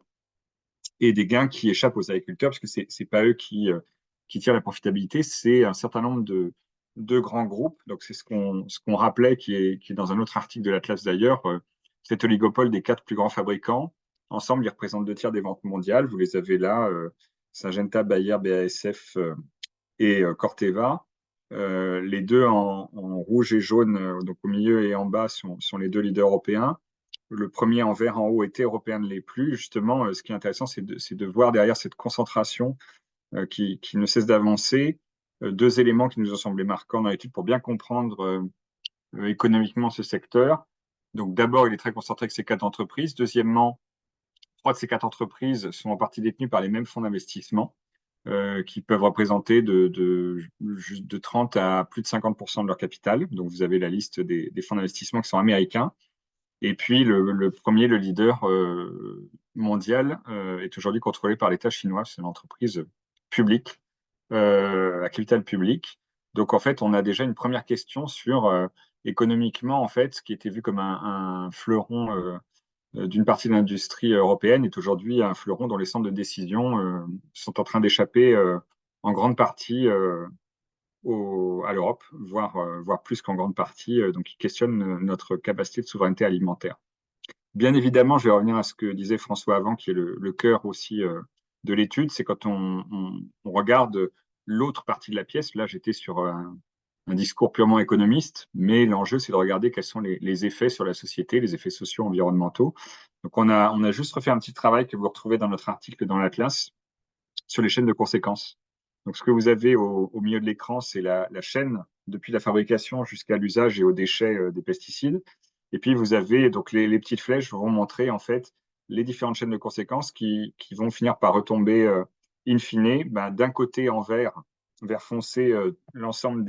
[SPEAKER 2] et des gains qui échappent aux agriculteurs, parce que c'est pas eux qui tirent la profitabilité, c'est un certain nombre de grands groupes. Donc c'est ce qu'on rappelait, qui est dans un autre article de l'Atlas d'ailleurs, cet oligopole des 4 plus grands fabricants. Ensemble, ils représentent 2 tiers des ventes mondiales. Vous les avez là, Syngenta, Bayer, BASF et Corteva. Les deux en rouge et jaune, donc au milieu et en bas, sont les 2 leaders européens. Le premier en vert en haut était européen ne l'est plus. Justement, ce qui est intéressant, c'est de voir derrière cette concentration qui ne cesse d'avancer, 2 éléments qui nous ont semblé marquants dans l'étude pour bien comprendre économiquement ce secteur. Donc d'abord, il est très concentré avec ces 4 entreprises. Deuxièmement, 3 de ces 4 entreprises sont en partie détenues par les mêmes fonds d'investissement qui peuvent représenter de 30 à plus de 50% de leur capital. Donc vous avez la liste des fonds d'investissement qui sont américains. Et puis le premier, le leader mondial, est aujourd'hui contrôlé par l'État chinois. C'est une entreprise publique, à capital public. Donc en fait, on a déjà une première question sur économiquement, en fait, ce qui était vu comme un fleuron d'une partie de l'industrie européenne est aujourd'hui un fleuron dont les centres de décision sont en train d'échapper en grande partie à l'Europe, voire plus qu'en grande partie, donc qui questionnent notre capacité de souveraineté alimentaire. Bien évidemment, je vais revenir à ce que disait François avant, qui est le cœur aussi de l'étude, c'est quand on regarde l'autre partie de la pièce. Là, j'étais sur un discours purement économiste, mais l'enjeu, c'est de regarder quels sont les effets sur la société, les effets sociaux, environnementaux. Donc, on a juste refait un petit travail que vous retrouvez dans notre article dans l'Atlas sur les chaînes de conséquences. Donc, ce que vous avez au milieu de l'écran, c'est la chaîne depuis la fabrication jusqu'à l'usage et aux déchets des pesticides. Et puis, vous avez donc les petites flèches vont montrer en fait les différentes chaînes de conséquences qui vont finir par retomber in fine, d'un côté en vert foncé, l'ensemble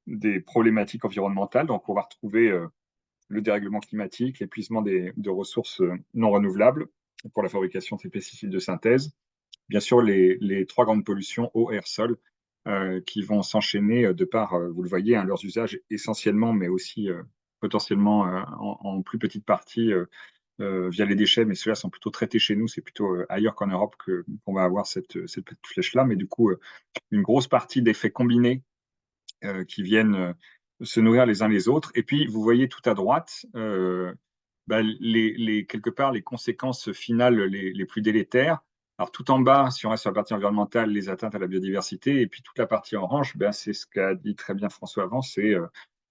[SPEAKER 2] des problématiques environnementales. Donc, on va retrouver le dérèglement climatique, l'épuisement de ressources non renouvelables pour la fabrication de ces pesticides de synthèse. Bien sûr, les 3 grandes pollutions, eau, air, sol, qui vont s'enchaîner de par, vous le voyez, hein, leurs usages essentiellement, mais aussi potentiellement en plus petite partie via les déchets, mais ceux-là sont plutôt traités chez nous, c'est plutôt ailleurs qu'en Europe qu'on va avoir cette petite flèche-là, mais du coup, une grosse partie d'effets combinés qui viennent se nourrir les uns les autres. Et puis, vous voyez tout à droite, quelque part, les conséquences finales les plus délétères. Alors, tout en bas, si on reste sur la partie environnementale, les atteintes à la biodiversité, et puis toute la partie orange, c'est ce qu'a dit très bien François avant, c'est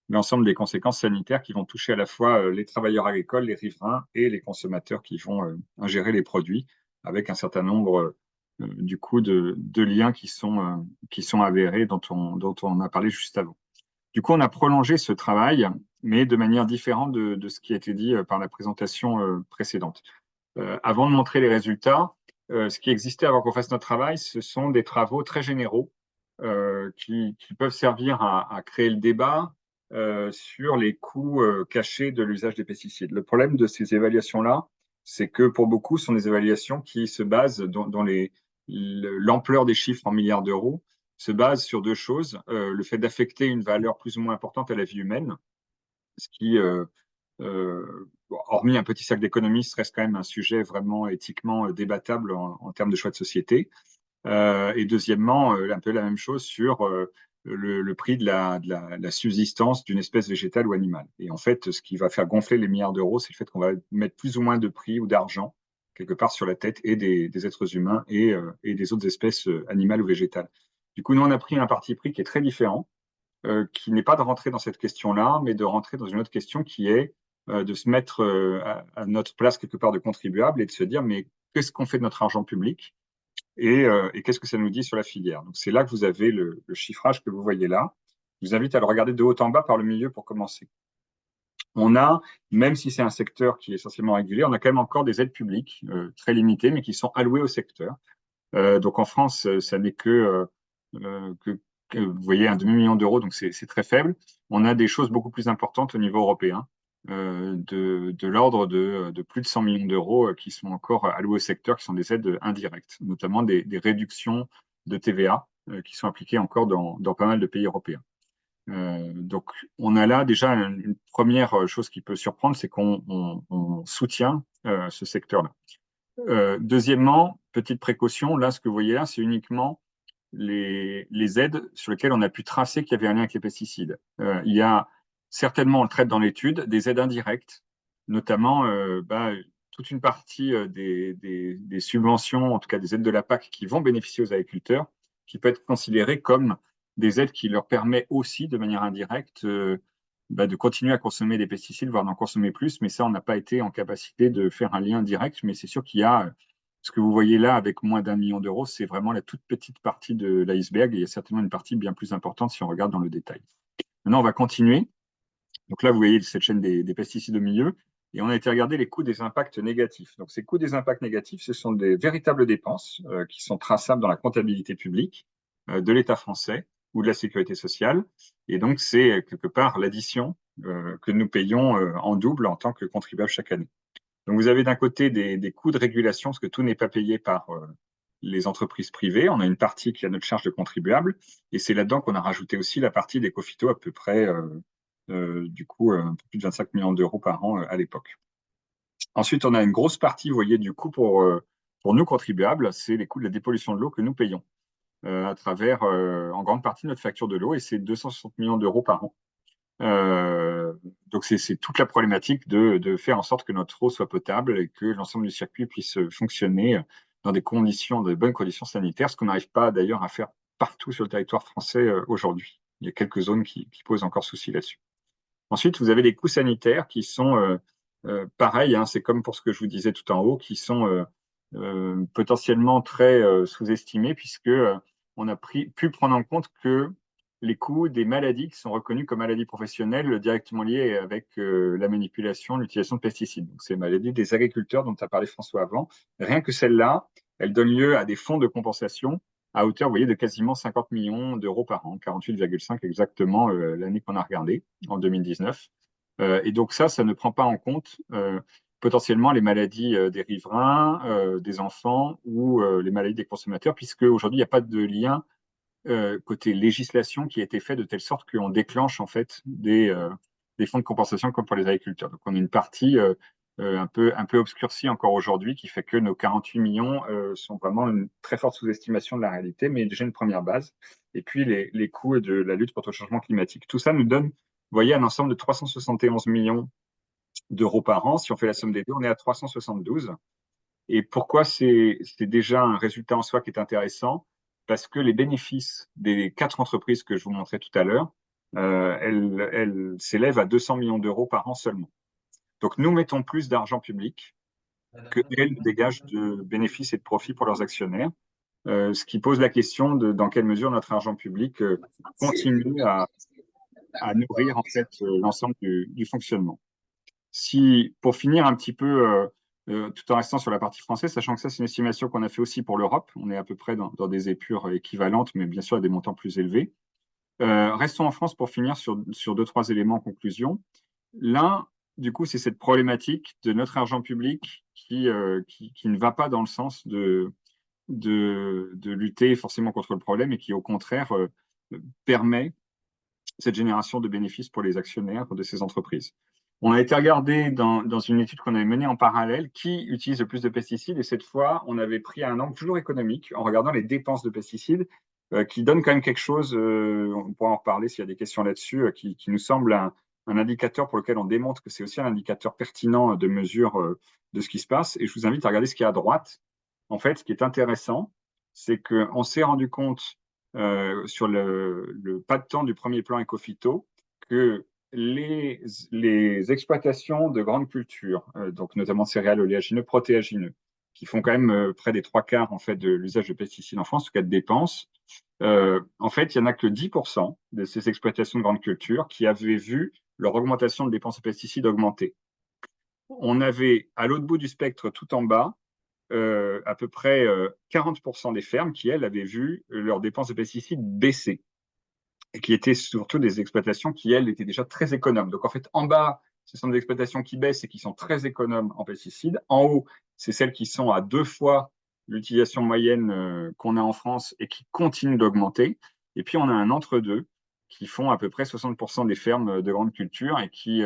[SPEAKER 2] l'ensemble des conséquences sanitaires qui vont toucher à la fois les travailleurs agricoles, les riverains et les consommateurs qui vont ingérer les produits, avec un certain nombre du coup de liens qui sont avérés, dont on a parlé juste avant. Du coup, on a prolongé ce travail, mais de manière différente de ce qui a été dit par la présentation précédente. Avant de montrer les résultats, ce qui existait avant qu'on fasse notre travail, ce sont des travaux très généraux qui peuvent servir à créer le débat sur les coûts cachés de l'usage des pesticides. Le problème de ces évaluations-là, c'est que pour beaucoup, ce sont des évaluations qui se basent dans l'ampleur des chiffres en milliards d'euros se base sur 2 choses. Le fait d'affecter une valeur plus ou moins importante à la vie humaine, ce qui, hormis un petit cercle d'économistes, reste quand même un sujet vraiment éthiquement débattable en termes de choix de société. Et deuxièmement, un peu la même chose sur le prix de la subsistance d'une espèce végétale ou animale. Et en fait, ce qui va faire gonfler les milliards d'euros, c'est le fait qu'on va mettre plus ou moins de prix ou d'argent quelque part sur la tête et des êtres humains et des autres espèces animales ou végétales. Du coup, nous, on a pris un parti pris qui est très différent, qui n'est pas de rentrer dans cette question-là, mais de rentrer dans une autre question qui est de se mettre à notre place quelque part de contribuable et de se dire, mais qu'est-ce qu'on fait de notre argent public et qu'est-ce que ça nous dit sur la filière? Donc, c'est là que vous avez le chiffrage que vous voyez là. Je vous invite à le regarder de haut en bas par le milieu pour commencer. On a, même si c'est un secteur qui est essentiellement régulé, on a quand même encore des aides publiques très limitées, mais qui sont allouées au secteur. Donc en France, ça n'est que vous voyez, un demi-million d'euros, donc c'est très faible. On a des choses beaucoup plus importantes au niveau européen, de l'ordre de plus de 100 millions d'euros qui sont encore alloués au secteur, qui sont des aides indirectes, notamment des réductions de TVA qui sont appliquées encore dans pas mal de pays européens. Donc, on a là déjà une première chose qui peut surprendre, c'est qu'on soutient ce secteur-là. Deuxièmement, petite précaution, là, ce que vous voyez là, c'est uniquement les aides sur lesquelles on a pu tracer qu'il y avait un lien avec les pesticides. Il y a certainement, on le traite dans l'étude, des aides indirectes, notamment toute une partie des subventions, en tout cas des aides de la PAC qui vont bénéficier aux agriculteurs, qui peut être considérée comme des aides qui leur permettent aussi, de manière indirecte, de continuer à consommer des pesticides, voire d'en consommer plus. Mais ça, on n'a pas été en capacité de faire un lien direct. Mais c'est sûr qu'il y a ce que vous voyez là avec moins d'1 million d'euros, c'est vraiment la toute petite partie de l'iceberg. Il y a certainement une partie bien plus importante si on regarde dans le détail. Maintenant, on va continuer. Donc là, vous voyez cette chaîne des pesticides au milieu. Et on a été regarder les coûts des impacts négatifs. Donc ces coûts des impacts négatifs, ce sont des véritables dépenses qui sont traçables dans la comptabilité publique de l'État français ou de la sécurité sociale. Et donc, c'est quelque part l'addition que nous payons en double en tant que contribuables chaque année. Donc, vous avez d'un côté des coûts de régulation, parce que tout n'est pas payé par les entreprises privées. On a une partie qui a notre charge de contribuable, et c'est là-dedans qu'on a rajouté aussi la partie d'Ecofito, à peu près, du coup, un peu plus de 25 millions d'euros par an à l'époque. Ensuite, on a une grosse partie, vous voyez, du coût pour nous contribuables, c'est les coûts de la dépollution de l'eau que nous payons à travers, en grande partie, notre facture de l'eau, et c'est 260 millions d'euros par an. Donc, c'est toute la problématique de faire en sorte que notre eau soit potable et que l'ensemble du circuit puisse fonctionner dans des conditions, de bonnes conditions sanitaires, ce qu'on n'arrive pas d'ailleurs à faire partout sur le territoire français aujourd'hui. Il y a quelques zones qui posent encore souci là-dessus. Ensuite, vous avez les coûts sanitaires qui sont pareils, hein, c'est comme pour ce que je vous disais tout en haut, qui sont potentiellement très sous-estimés, puisque on a pu prendre en compte que les coûts des maladies qui sont reconnues comme maladies professionnelles directement liées avec la manipulation, l'utilisation de pesticides. Donc, c'est les maladies des agriculteurs dont a parlé François avant. Rien que celle-là, elle donne lieu à des fonds de compensation à hauteur, vous voyez, de quasiment 50 millions d'euros par an, 48,5 exactement l'année qu'on a regardée, en 2019. Et donc ça ne prend pas en compte potentiellement les maladies des riverains, des enfants ou les maladies des consommateurs, puisque aujourd'hui, il n'y a pas de lien côté législation qui a été fait de telle sorte qu'on déclenche en fait des fonds de compensation comme pour les agriculteurs. Donc on a une partie un peu obscurcie encore aujourd'hui qui fait que nos 48 millions sont vraiment une très forte sous-estimation de la réalité, mais déjà une première base. Et puis les coûts de la lutte contre le changement climatique. Tout ça nous donne, vous voyez, un ensemble de 371 millions d'euros par an. Si on fait la somme des deux, on est à 372. Et pourquoi c'est déjà un résultat en soi qui est intéressant? Parce que les bénéfices des 4 entreprises que je vous montrais tout à l'heure, elles s'élèvent à 200 millions d'euros par an seulement. Donc, nous mettons plus d'argent public que elles dégagent de bénéfices et de profits pour leurs actionnaires, ce qui pose la question de dans quelle mesure notre argent public continue à nourrir en fait l'ensemble du fonctionnement. Pour finir un petit peu, tout en restant sur la partie française, sachant que ça, c'est une estimation qu'on a fait aussi pour l'Europe, on est à peu près dans des épures équivalentes, mais bien sûr à des montants plus élevés. Restons en France pour finir sur 2-3 éléments en conclusion. L'un, du coup, c'est cette problématique de notre argent public qui ne va pas dans le sens de lutter forcément contre le problème et qui, au contraire, permet cette génération de bénéfices pour les actionnaires de ces entreprises. On a été regardé dans une étude qu'on avait menée en parallèle qui utilise le plus de pesticides, et cette fois, on avait pris un angle toujours économique en regardant les dépenses de pesticides qui donne quand même quelque chose, on pourra en reparler s'il y a des questions là-dessus, qui nous semble un indicateur pour lequel on démontre que c'est aussi un indicateur pertinent de mesure de ce qui se passe. Et je vous invite à regarder ce qu'il y a à droite. En fait, ce qui est intéressant, c'est qu'on s'est rendu compte sur le pas de temps du premier plan Ecofito que les exploitations de grandes cultures, donc notamment céréales, oléagineux, protéagineux, qui font quand même près des 3/4 en fait de l'usage de pesticides en France, en tout cas de dépenses. En fait, il n'y en a que 10% de ces exploitations de grandes cultures qui avaient vu leur augmentation de dépenses de pesticides augmenter. On avait à l'autre bout du spectre, tout en bas, à peu près 40% des fermes qui, elles, avaient vu leurs dépenses de pesticides baisser. et qui étaient surtout des exploitations qui, elles, étaient déjà très économes. Donc, en fait, en bas, ce sont des exploitations qui baissent et qui sont très économes en pesticides. En haut, c'est celles qui sont à 2 fois l'utilisation moyenne qu'on a en France et qui continuent d'augmenter. Et puis, on a un entre-deux qui font à peu près 60% des fermes de grande culture et qui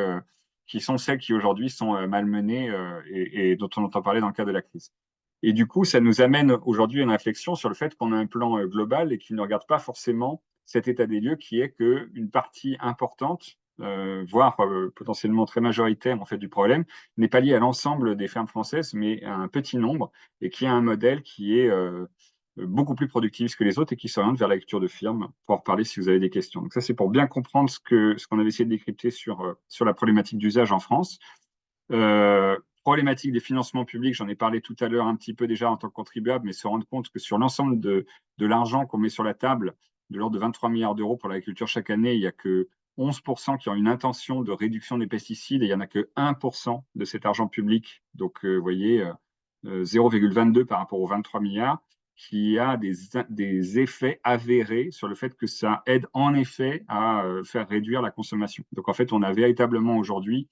[SPEAKER 2] sont celles qui aujourd'hui sont malmenées et dont on entend parler dans le cadre de la crise. Et du coup, ça nous amène aujourd'hui à une réflexion sur le fait qu'on a un plan global et qui ne regarde pas forcément cet état des lieux qui est qu'une partie importante, voire potentiellement très majoritaire en fait du problème, n'est pas liée à l'ensemble des fermes françaises, mais à un petit nombre et qui a un modèle qui est beaucoup plus productif que les autres et qui s'oriente vers la lecture de firmes. Pour en reparler si vous avez des questions. Donc ça, c'est pour bien comprendre ce qu'on avait essayé de décrypter sur la problématique d'usage en France. Problématique des financements publics, j'en ai parlé tout à l'heure un petit peu déjà en tant que contribuable, mais se rendre compte que sur l'ensemble de l'argent qu'on met sur la table, de l'ordre de 23 milliards d'euros pour l'agriculture chaque année, il n'y a que 11% qui ont une intention de réduction des pesticides et il n'y en a que 1% de cet argent public. Donc, vous voyez, 0,22 par rapport aux 23 milliards, qui a des effets avérés sur le fait que ça aide en effet à faire réduire la consommation. Donc, en fait, on a véritablement aujourd'hui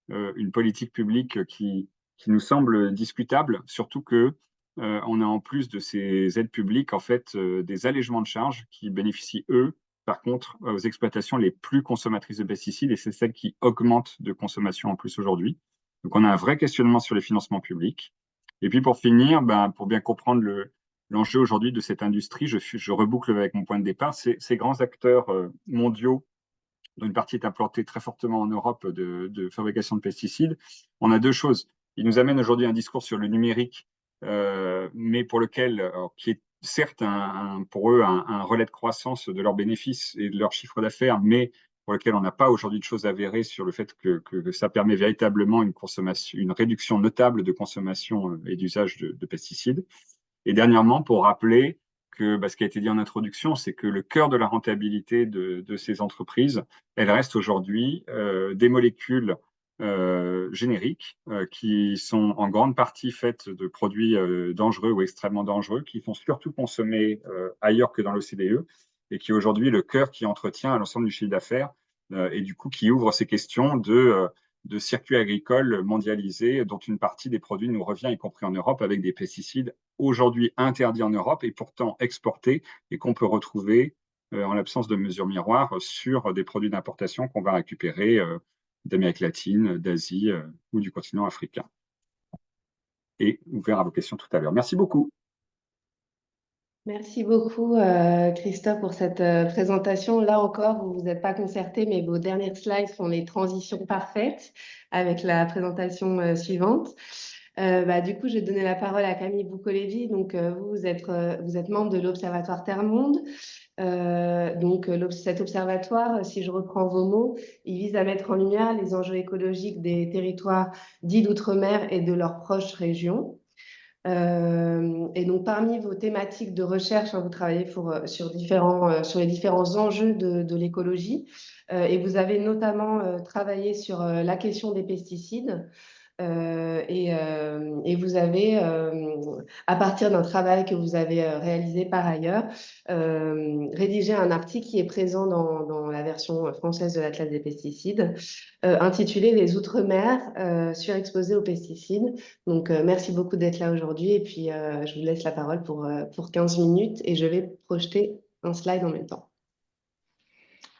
[SPEAKER 2] une politique publique qui nous semble discutable, surtout que on a en plus de ces aides publiques en fait des allègements de charges qui bénéficient eux par contre aux exploitations les plus consommatrices de pesticides et c'est celles qui augmentent de consommation en plus aujourd'hui. Donc on a un vrai questionnement sur les financements publics. Et puis pour finir, pour bien comprendre l'enjeu aujourd'hui de cette industrie, je reboucle avec mon point de départ, ces grands acteurs mondiaux dont une partie est implantée très fortement en Europe de fabrication de pesticides. On a deux choses. Ils nous amènent aujourd'hui un discours sur le numérique, mais pour lequel, qui est certes pour eux un relais de croissance de leurs bénéfices et de leur chiffre d'affaires, mais pour lequel on n'a pas aujourd'hui de choses avérées sur le fait que ça permet véritablement une réduction notable de consommation et d'usage de pesticides. Et dernièrement, pour rappeler que ce qui a été dit en introduction, c'est que le cœur de la rentabilité de ces entreprises, elle reste aujourd'hui des molécules génériques qui sont en grande partie faites de produits dangereux ou extrêmement dangereux, qui sont surtout consommés ailleurs que dans l'OCDE et qui est aujourd'hui le cœur qui entretient l'ensemble du chiffre d'affaires et du coup qui ouvre ces questions de circuits agricoles mondialisés dont une partie des produits nous revient, y compris en Europe, avec des pesticides aujourd'hui interdits en Europe et pourtant exportés et qu'on peut retrouver en l'absence de mesures miroirs sur des produits d'importation qu'on va récupérer d'Amérique latine, d'Asie ou du continent africain. Et ouvert à vos questions tout à l'heure. Merci beaucoup.
[SPEAKER 4] Merci beaucoup, Christophe, pour cette présentation. Là encore, vous vous êtes pas concerté, mais vos dernières slides font les transitions parfaites avec la présentation suivante. Du coup, je vais donner la parole à Camille Boucolevi. Donc, vous êtes membre de l'Observatoire Terre-Monde. Cet observatoire, si je reprends vos mots, il vise à mettre en lumière les enjeux écologiques des territoires dits d'outre-mer et de leurs proches régions. Et donc, parmi vos thématiques de recherche, vous travaillez sur les différents enjeux de l'écologie et vous avez notamment travaillé sur la question des pesticides. Et vous avez, à partir d'un travail que vous avez réalisé par ailleurs, rédigé un article qui est présent dans la version française de l'Atlas des pesticides, intitulé « Les Outre-mer surexposés aux pesticides ». Donc, merci beaucoup d'être là aujourd'hui. Et puis, je vous laisse la parole pour 15 minutes et je vais projeter un slide en même temps.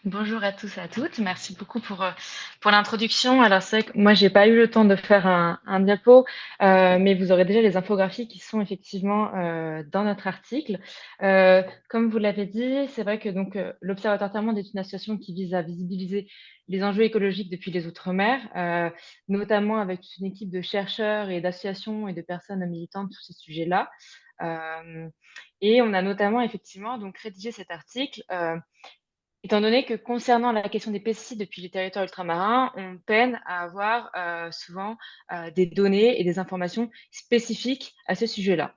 [SPEAKER 6] Bonjour à tous et à toutes. Merci beaucoup pour l'introduction. Alors, c'est vrai que moi, j'ai pas eu le temps de faire un diapo, mais vous aurez déjà les infographies qui sont effectivement dans notre article. Comme vous l'avez dit, c'est vrai que donc l'Observatoire Terre-Monde est une association qui vise à visibiliser les enjeux écologiques depuis les Outre-mer, notamment avec une équipe de chercheurs et d'associations et de personnes militantes sur ces sujets-là. Et on a notamment effectivement donc rédigé cet article étant donné que concernant la question des pesticides depuis les territoires ultramarins, on peine à avoir souvent des données et des informations spécifiques à ce sujet-là.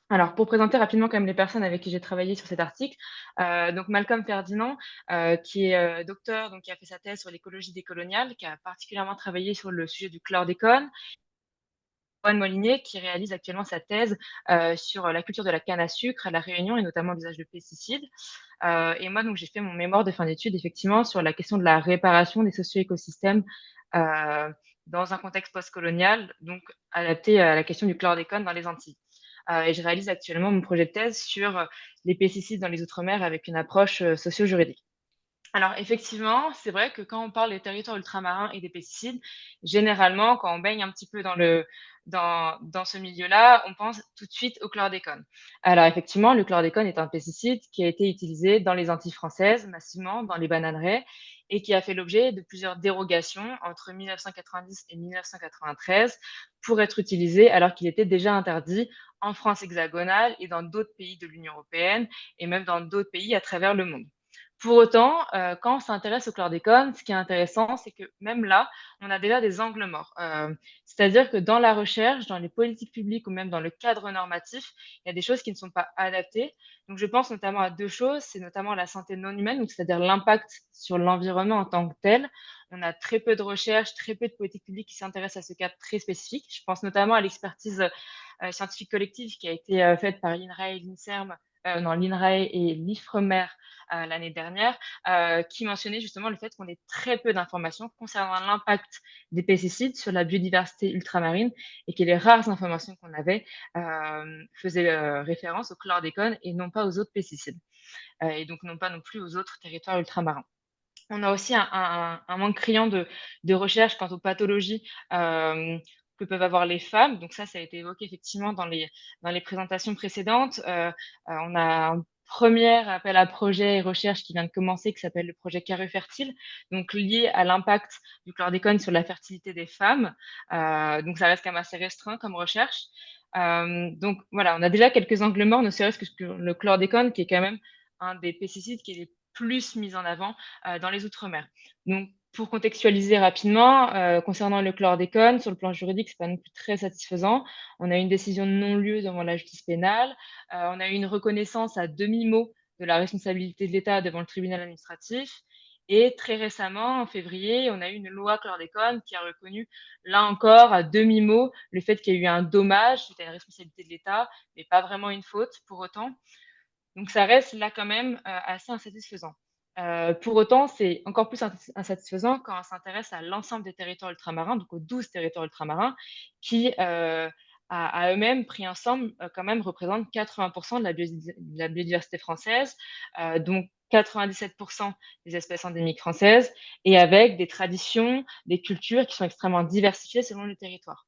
[SPEAKER 6] Alors, pour présenter rapidement quand même les personnes avec qui j'ai travaillé sur cet article, donc Malcolm Ferdinand, qui est docteur, donc qui a fait sa thèse sur l'écologie décoloniale, qui a particulièrement travaillé sur le sujet du chlordécone. Juan Molinier, qui réalise actuellement sa thèse sur la culture de la canne à sucre à La Réunion et notamment l'usage de pesticides. Et moi, donc, j'ai fait mon mémoire de fin d'études, effectivement, sur la question de la réparation des socio-écosystèmes dans un contexte postcolonial, donc adapté à la question du chlordécone dans les Antilles. Et je réalise actuellement mon projet de thèse sur les pesticides dans les Outre-mer avec une approche socio-juridique. Alors effectivement, c'est vrai que quand on parle des territoires ultramarins et des pesticides, généralement, quand on baigne un petit peu dans ce milieu-là, on pense tout de suite au chlordécone. Alors effectivement, le chlordécone est un pesticide qui a été utilisé dans les Antilles françaises, massivement, dans les bananeraies, et qui a fait l'objet de plusieurs dérogations entre 1990 et 1993 pour être utilisé alors qu'il était déjà interdit en France hexagonale et dans d'autres pays de l'Union européenne et même dans d'autres pays à travers le monde. Pour autant, quand on s'intéresse au chlordécone, ce qui est intéressant, c'est que même là, on a déjà des angles morts. C'est-à-dire que dans la recherche, dans les politiques publiques ou même dans le cadre normatif, il y a des choses qui ne sont pas adaptées. Donc je pense notamment à 2 choses, c'est notamment la santé non humaine, donc c'est-à-dire l'impact sur l'environnement en tant que tel. On a très peu de recherches, très peu de politiques publiques qui s'intéressent à ce cadre très spécifique. Je pense notamment à l'expertise, scientifique collective qui a été, faite par l'INRAE, l'INSERM, l'INRAE et l'IFREMER l'année dernière, qui mentionnait justement le fait qu'on ait très peu d'informations concernant l'impact des pesticides sur la biodiversité ultramarine et que les rares informations qu'on avait faisaient référence au chlordécone et non pas aux autres pesticides, et donc non pas non plus aux autres territoires ultramarins. On a aussi un manque criant de recherche quant aux pathologies que peuvent avoir les femmes. Donc ça a été évoqué effectivement dans les présentations précédentes. On a un premier appel à projet et recherche qui vient de commencer, qui s'appelle le projet Carré Fertile, donc lié à l'impact du chlordécone sur la fertilité des femmes. Donc ça reste quand même assez restreint comme recherche. Donc voilà, on a déjà quelques angles morts, ne serait-ce que le chlordécone, qui est quand même un des pesticides qui est les plus mis en avant dans les Outre-mer. Donc, pour contextualiser rapidement, concernant le chlordécone, sur le plan juridique, c'est pas non plus très satisfaisant. On a eu une décision de non-lieu devant la justice pénale. On a eu une reconnaissance à demi-mot de la responsabilité de l'État devant le tribunal administratif. Et très récemment, en février, on a eu une loi chlordécone qui a reconnu, là encore, à demi-mot, le fait qu'il y a eu un dommage suite à une responsabilité de l'État, mais pas vraiment une faute pour autant. Donc ça reste là quand même assez insatisfaisant. Pour autant, c'est encore plus insatisfaisant quand on s'intéresse à l'ensemble des territoires ultramarins, donc aux 12 territoires ultramarins, qui à eux-mêmes, pris ensemble, quand même représentent 80% de la biodiversité française, donc 97% des espèces endémiques françaises, et avec des traditions, des cultures qui sont extrêmement diversifiées selon les territoires.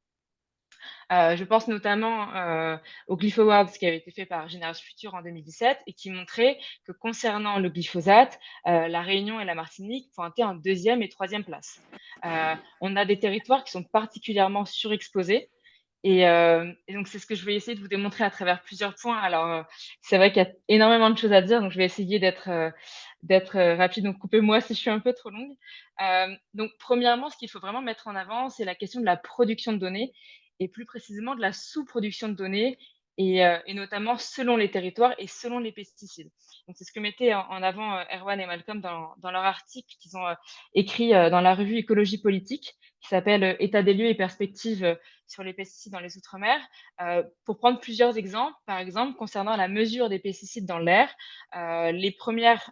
[SPEAKER 6] Je pense notamment au Glyph qui avait été fait par Génération Future en 2017 et qui montrait que concernant le glyphosate, La Réunion et la Martinique pointaient en 2e et 3e place. On a des territoires qui sont particulièrement surexposés et donc c'est ce que je vais essayer de vous démontrer à travers plusieurs points. Alors, c'est vrai qu'il y a énormément de choses à dire, donc je vais essayer d'être rapide, donc coupez-moi si je suis un peu trop longue. Donc premièrement, ce qu'il faut vraiment mettre en avant, c'est la question de la production de données et plus précisément de la sous-production de données et notamment selon les territoires et selon les pesticides. Donc c'est ce que mettaient en avant Erwan et Malcolm dans leur article qu'ils ont écrit dans la revue Écologie politique, qui s'appelle État des lieux et perspectives sur les pesticides dans les Outre-mer. Pour prendre plusieurs exemples, par exemple, concernant la mesure des pesticides dans l'air, les premières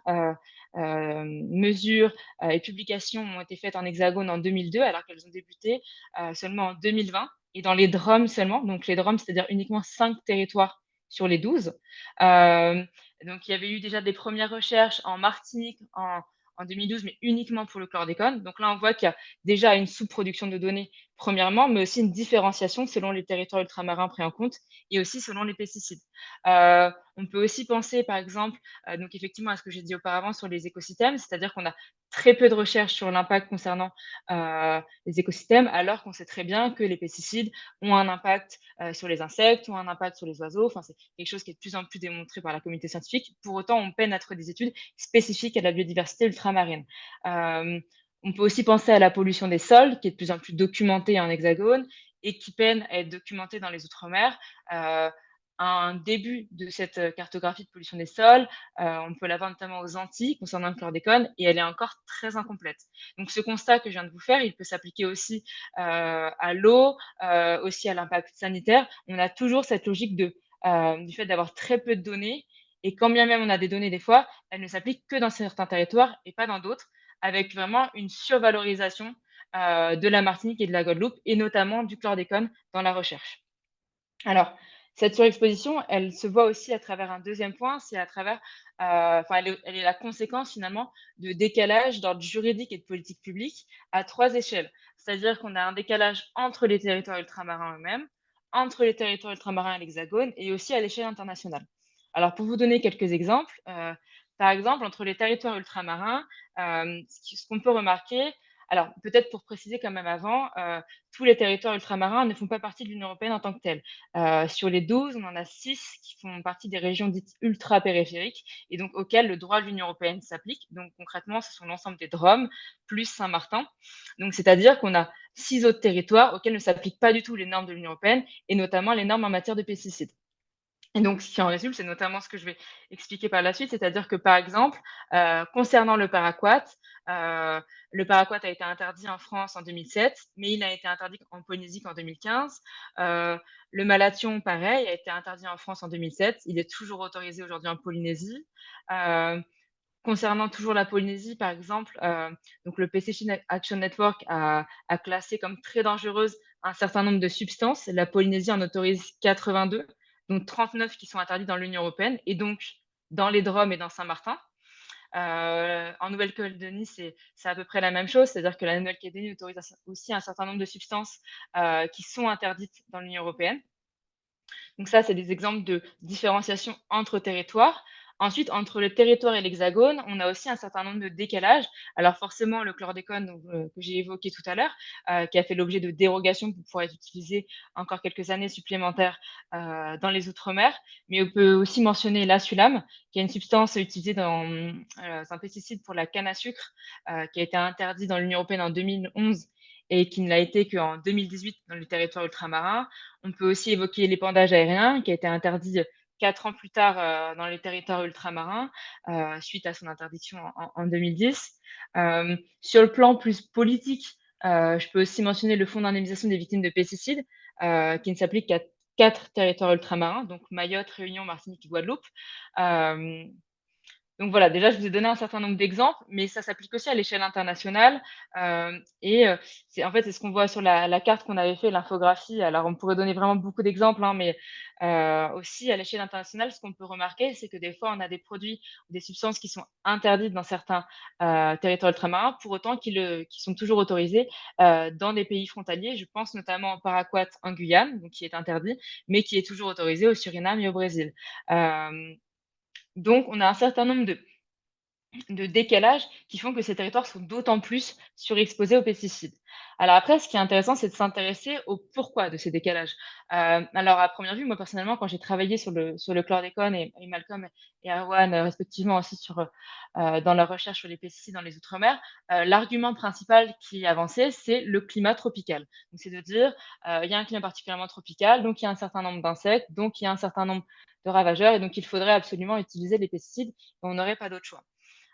[SPEAKER 6] mesures et publications ont été faites en Hexagone en 2002, alors qu'elles ont débuté seulement en 2020, et dans les DROM seulement. Donc les DROM, c'est-à-dire uniquement 5 territoires sur les 12. Donc il y avait eu déjà des premières recherches en Martinique en 2012, mais uniquement pour le chlordécone. Donc là, on voit qu'il y a déjà une sous-production de données, premièrement, mais aussi une différenciation selon les territoires ultramarins pris en compte et aussi selon les pesticides. On peut aussi penser, par exemple, donc effectivement à ce que j'ai dit auparavant sur les écosystèmes, c'est-à-dire qu'on a très peu de recherches sur l'impact concernant les écosystèmes, alors qu'on sait très bien que les pesticides ont un impact sur les insectes, ont un impact sur les oiseaux. Enfin, c'est quelque chose qui est de plus en plus démontré par la communauté scientifique. Pour autant, on peine à trouver des études spécifiques à la biodiversité ultramarine. On peut aussi penser à la pollution des sols, qui est de plus en plus documentée en hexagone et qui peine à être documentée dans les Outre-mer. Un début de cette cartographie de pollution des sols, on peut l'avoir notamment aux Antilles concernant le chlordécone et elle est encore très incomplète. Donc ce constat que je viens de vous faire, il peut s'appliquer aussi à l'eau, aussi à l'impact sanitaire. On a toujours cette logique du fait d'avoir très peu de données Et quand bien même on a des données des fois, elles ne s'appliquent que dans certains territoires et pas dans d'autres, avec vraiment une survalorisation de la Martinique et de la Guadeloupe, et notamment du chlordécone dans la recherche. Alors, cette surexposition, elle se voit aussi à travers un deuxième point, c'est à travers, enfin, elle est la conséquence finalement de décalage d'ordre juridique et de politique publique à 3 échelles. C'est-à-dire qu'on a un décalage entre les territoires ultramarins eux-mêmes, entre les territoires ultramarins et l'Hexagone, et aussi à l'échelle internationale. Alors, pour vous donner quelques exemples, par exemple, entre les territoires ultramarins, ce qu'on peut remarquer, alors peut-être pour préciser quand même avant, tous les territoires ultramarins ne font pas partie de l'Union européenne en tant que telle. Sur les 12, on en a 6 qui font partie des régions dites ultra-périphériques et donc auxquelles le droit de l'Union européenne s'applique. Donc concrètement, ce sont l'ensemble des DROM plus Saint-Martin. Donc c'est-à-dire qu'on a 6 autres territoires auxquels ne s'appliquent pas du tout les normes de l'Union européenne et notamment les normes en matière de pesticides. Et donc, ce qui en résulte, c'est notamment ce que je vais expliquer par la suite, c'est-à-dire que, par exemple, concernant le paraquat a été interdit en France en 2007, mais il a été interdit en Polynésie qu'en 2015. Le malathion, pareil, a été interdit en France en 2007. Il est toujours autorisé aujourd'hui en Polynésie. Concernant toujours la Polynésie, par exemple, donc le Pesticide Action Network a classé comme très dangereuses un certain nombre de substances. La Polynésie en autorise 82, donc 39 qui sont interdits dans l'Union européenne et donc dans les DROM et dans Saint-Martin. En Nouvelle-Calédonie, c'est à peu près la même chose, c'est-à-dire que la Nouvelle-Calédonie autorise aussi un certain nombre de substances qui sont interdites dans l'Union européenne. Donc ça, c'est des exemples de différenciation entre territoires. Ensuite, entre le territoire et l'Hexagone, on a aussi un certain nombre de décalages. Alors forcément, le chlordécone que j'ai évoqué tout à l'heure, qui a fait l'objet de dérogations pour pouvoir être utilisé encore quelques années supplémentaires dans les Outre-mer. Mais on peut aussi mentionner l'asulam, qui est une substance utilisée dans un pesticide pour la canne à sucre, qui a été interdit dans l'Union européenne en 2011 et qui ne l'a été qu'en 2018 dans le territoire ultramarin. On peut aussi évoquer l'épandage aérien qui a été interdit 4 ans plus tard dans les territoires ultramarins suite à son interdiction en 2010. Sur le plan plus politique, je peux aussi mentionner le Fonds d'indemnisation des victimes de pesticides qui ne s'applique qu'à 4 territoires ultramarins, donc Mayotte, Réunion, Martinique et Guadeloupe. Donc voilà, déjà, je vous ai donné un certain nombre d'exemples, mais ça s'applique aussi à l'échelle internationale. C'est en fait, c'est ce qu'on voit sur la carte qu'on avait fait, l'infographie. Alors, on pourrait donner vraiment beaucoup d'exemples, hein, mais aussi à l'échelle internationale, ce qu'on peut remarquer, c'est que des fois, on a des produits ou des substances qui sont interdites dans certains territoires ultramarins, pour autant qui sont toujours autorisés dans des pays frontaliers. Je pense notamment au paraquat en Guyane, donc qui est interdit, mais qui est toujours autorisé au Suriname et au Brésil. Donc, on a un certain nombre de décalages qui font que ces territoires sont d'autant plus surexposés aux pesticides. Alors après, ce qui est intéressant, c'est de s'intéresser au pourquoi de ces décalages. Alors à première vue, moi personnellement, quand j'ai travaillé sur le chlordécone et Malcolm et Erwan, respectivement aussi dans la recherche sur les pesticides dans les Outre-mer, l'argument principal qui est avancé, c'est le climat tropical. Donc c'est de dire, il y a un climat particulièrement tropical, donc il y a un certain nombre d'insectes, donc il y a un certain nombre de ravageurs, et donc il faudrait absolument utiliser les pesticides, et on n'aurait pas d'autre choix.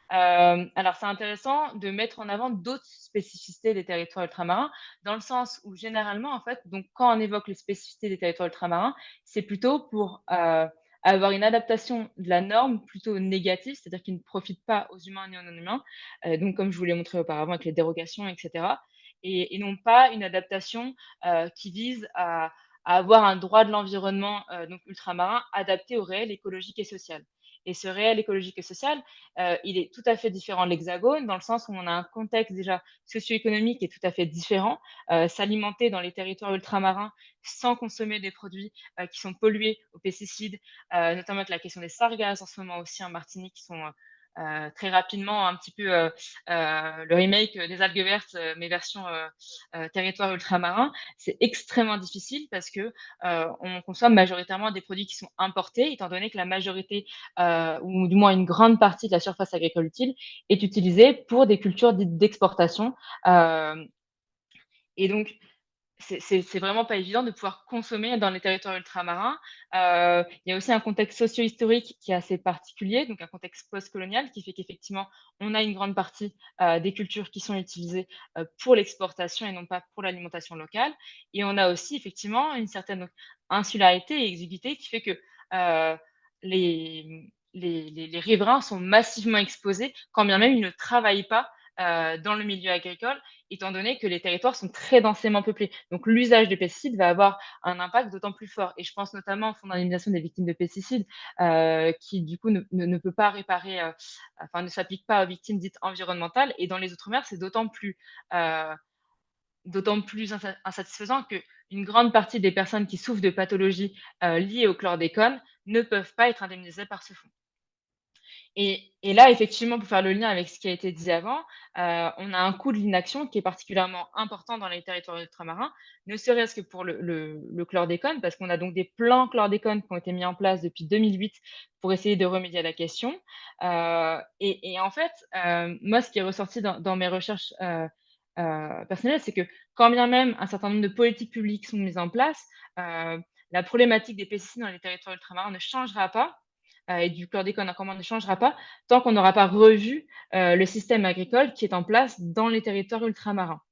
[SPEAKER 6] Alors c'est intéressant de mettre en avant d'autres spécificités des territoires ultramarins, dans le sens où généralement, en fait, donc quand on évoque les spécificités des territoires ultramarins, c'est plutôt pour avoir une adaptation de la norme plutôt négative, c'est-à-dire qui ne profite pas aux humains ni aux non-humains, donc comme je vous l'ai montré auparavant avec les dérogations, etc. Et non pas une adaptation qui vise à avoir un droit de l'environnement donc ultramarin adapté au réel écologique et social. Et ce réel écologique et social, il est tout à fait différent de l'Hexagone, dans le sens où on a un contexte déjà socio-économique qui est tout à fait différent. S'alimenter dans les territoires ultramarins sans consommer des produits qui sont pollués aux pesticides, notamment avec la question des sargasses en ce moment aussi en Martinique, qui sont très rapidement un petit peu le remake des algues vertes, mais version territoire ultramarin. C'est extrêmement difficile parce que on consomme majoritairement des produits qui sont importés, étant donné que la majorité ou du moins une grande partie de la surface agricole utile est utilisée pour des cultures dites d'exportation. Et donc, c'est vraiment pas évident de pouvoir consommer dans les territoires ultramarins. Il y a aussi un contexte socio-historique qui est assez particulier, donc un contexte post-colonial qui fait qu'effectivement, on a une grande partie des cultures qui sont utilisées pour l'exportation et non pas pour l'alimentation locale. Et on a aussi effectivement une certaine insularité et exiguïté qui fait que les les riverains sont massivement exposés, quand bien même ils ne travaillent pas dans le milieu agricole, étant donné que les territoires sont très densément peuplés. Donc l'usage de pesticides va avoir un impact d'autant plus fort. Et je pense notamment au Fonds d'indemnisation des victimes de pesticides, qui du coup ne peut pas réparer, enfin ne s'applique pas aux victimes dites environnementales. Et dans les Outre-mer, c'est d'autant plus insatisfaisant qu'une grande partie des personnes qui souffrent de pathologies liées au chlordécone ne peuvent pas être indemnisées par ce fonds. Et là, effectivement, pour faire le lien avec ce qui a été dit avant, on a un coût de l'inaction qui est particulièrement important dans les territoires ultramarins, ne serait-ce que pour le chlordécone, parce qu'on a donc des plans chlordécone qui ont été mis en place depuis 2008 pour essayer de remédier à la question. Et en fait, moi, ce qui est ressorti dans mes recherches personnelles, c'est que quand bien même un certain nombre de politiques publiques sont mises en place, la problématique des pesticides dans les territoires ultramarins ne changera pas et du chlordécone en commun ne changera pas tant qu'on n'aura pas revu le système agricole qui est en place dans les territoires ultramarins.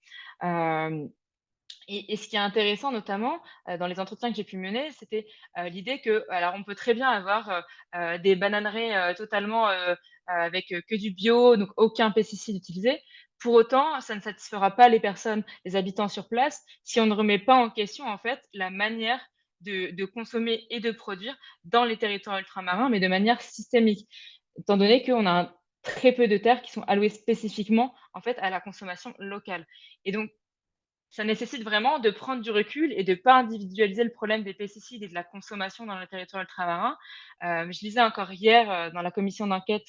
[SPEAKER 6] Et ce qui est intéressant notamment dans les entretiens que j'ai pu mener, c'était l'idée que, alors on peut très bien avoir des bananeraies totalement avec que du bio, donc aucun pesticide utilisé. Pour autant, ça ne satisfera pas les personnes, les habitants sur place, si on ne remet pas en question en fait la manière de consommer et de produire dans les territoires ultramarins, mais de manière systémique, étant donné qu'on a très peu de terres qui sont allouées spécifiquement en fait à la consommation locale. Et donc ça nécessite vraiment de prendre du recul et de ne pas individualiser le problème des pesticides et de la consommation dans le territoire ultramarin. Je lisais encore hier, dans la commission d'enquête,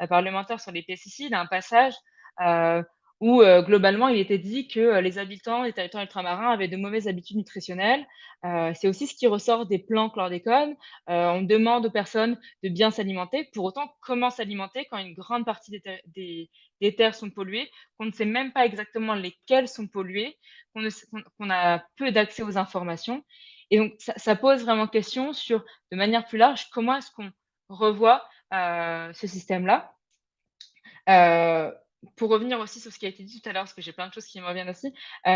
[SPEAKER 6] parlementaire sur les pesticides, un passage, heu, où, globalement, il était dit que, les habitants des territoires ultramarins avaient de mauvaises habitudes nutritionnelles. C'est aussi ce qui ressort des plans chlordécone. On demande aux personnes de bien s'alimenter. Pour autant, comment s'alimenter quand une grande partie des terres sont polluées, qu'on ne sait même pas exactement lesquelles sont polluées, qu'on a peu d'accès aux informations. Et donc, ça pose vraiment question sur, de manière plus large, comment est-ce qu'on revoit ce système-là. Pour revenir aussi sur ce qui a été dit tout à l'heure, parce que j'ai plein de choses qui me reviennent aussi,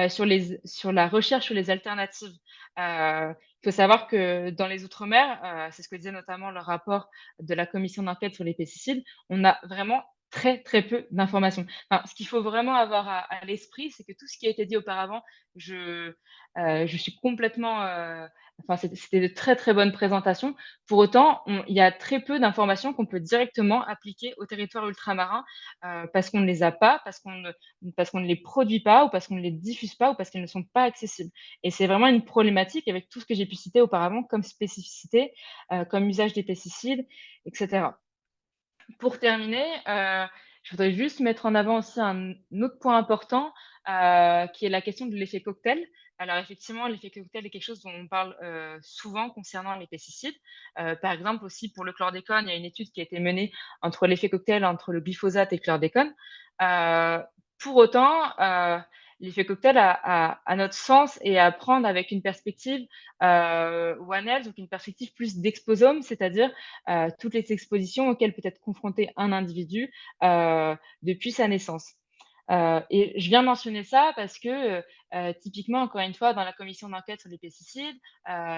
[SPEAKER 6] sur la recherche sur les alternatives. Il faut savoir que dans les outre-mer, c'est ce que disait notamment le rapport de la commission d'enquête sur les pesticides, on a vraiment très, très peu d'informations. Enfin, ce qu'il faut vraiment avoir à l'esprit, c'est que tout ce qui a été dit auparavant, je suis complètement, enfin, c'était de très, très bonnes présentations. Pour autant, il y a très peu d'informations qu'on peut directement appliquer au territoire ultramarin, parce qu'on ne les a pas, parce qu'on ne les produit pas ou parce qu'on ne les diffuse pas ou parce qu'elles ne sont pas accessibles. Et c'est vraiment une problématique avec tout ce que j'ai pu citer auparavant comme spécificité, comme usage des pesticides, et cetera. Pour terminer, je voudrais juste mettre en avant aussi un autre point important, qui est la question de l'effet cocktail. Alors effectivement, l'effet cocktail est quelque chose dont on parle, souvent concernant les pesticides. Par exemple aussi pour le chlordécone, il y a une étude qui a été menée entre l'effet cocktail entre le glyphosate et le chlordécone. Heu, pour autant, l'effet cocktail à notre sens et à prendre avec une perspective, One Health, donc une perspective plus d'exposome, c'est-à-dire toutes les expositions auxquelles peut être confronté un individu depuis sa naissance. Et je viens mentionner ça parce que, typiquement, encore une fois, dans la commission d'enquête sur les pesticides,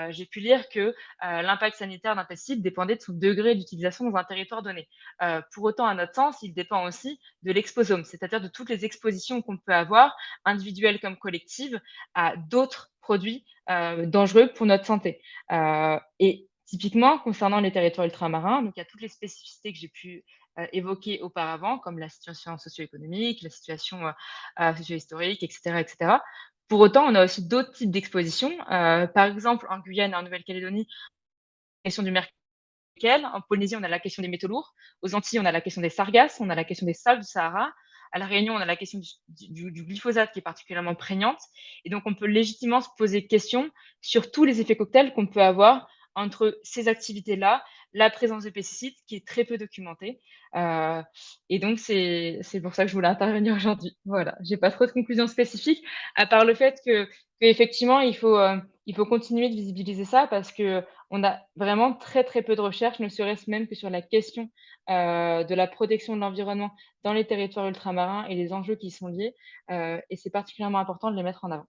[SPEAKER 6] j'ai pu lire que, l'impact sanitaire d'un pesticide dépendait de son degré d'utilisation dans un territoire donné. Pour autant, à notre sens, il dépend aussi de l'exposome, c'est-à-dire de toutes les expositions qu'on peut avoir, individuelles comme collectives, à d'autres produits, dangereux pour notre santé. Et typiquement, concernant les territoires ultramarins, donc il y a toutes les spécificités que j'ai pu évoquées auparavant, comme la situation socio-économique, la situation socio-historique, etc., etc. Pour autant, on a aussi d'autres types d'expositions. Par exemple, en Guyane et en Nouvelle-Calédonie, la question du mercure, en Polynésie, on a la question des métaux lourds, aux Antilles, on a la question des sargasses, on a la question des sables du Sahara, à La Réunion, on a la question du glyphosate qui est particulièrement prégnante. Et donc, on peut légitimement se poser question sur tous les effets cocktails qu'on peut avoir entre ces activités-là, la présence de pesticides qui est très peu documentée. Euh, et donc, c'est pour ça que je voulais intervenir aujourd'hui. Voilà, j'ai pas trop de conclusions spécifiques, à part le fait qu'effectivement, il faut continuer de visibiliser ça parce que on a vraiment très, très peu de recherches, ne serait-ce même que sur la question de la protection de l'environnement dans les territoires ultramarins et les enjeux qui y sont liés. Et c'est particulièrement important de les mettre en avant.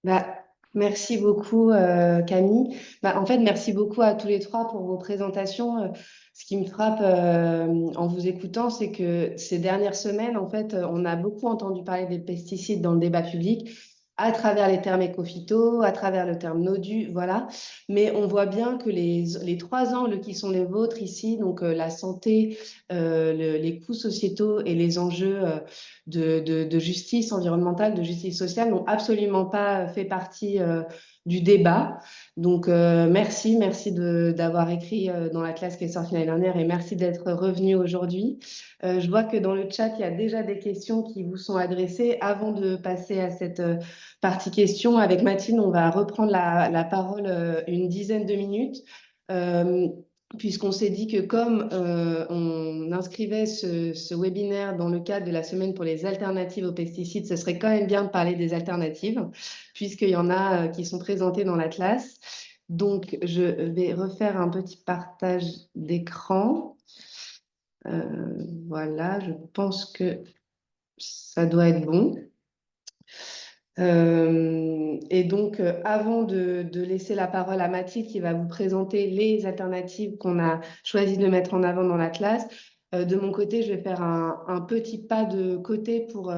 [SPEAKER 4] Bah, Merci beaucoup, Camille. En fait, merci beaucoup à tous les trois pour vos présentations. Ce qui me frappe en vous écoutant, c'est que ces dernières semaines, en fait, on a beaucoup entendu parler des pesticides dans le débat public, à travers les termes éco-phyto, à travers le terme NODU, voilà. Mais on voit bien que les trois angles qui sont les vôtres ici, donc la santé, les coûts sociétaux et les enjeux de justice environnementale, de justice sociale, n'ont absolument pas fait partie du débat. Donc, merci d'avoir écrit dans la classe qui est sortie l'année dernière et merci d'être revenu aujourd'hui. Je vois que dans le chat, il y a déjà des questions qui vous sont adressées. Avant de passer à cette partie questions, avec Mathilde, on va reprendre la parole une dizaine de minutes. Puisqu'on s'est dit que comme on inscrivait ce webinaire dans le cadre de la semaine pour les alternatives aux pesticides, ce serait quand même bien de parler des alternatives, puisqu'il y en a qui sont présentées dans l'atlas. Donc, je vais refaire un petit partage d'écran. Voilà, je pense que ça doit être bon. Et donc, avant de laisser la parole à Mathilde qui va vous présenter les alternatives qu'on a choisi de mettre en avant dans l'atlas, de mon côté, je vais faire un petit pas de côté pour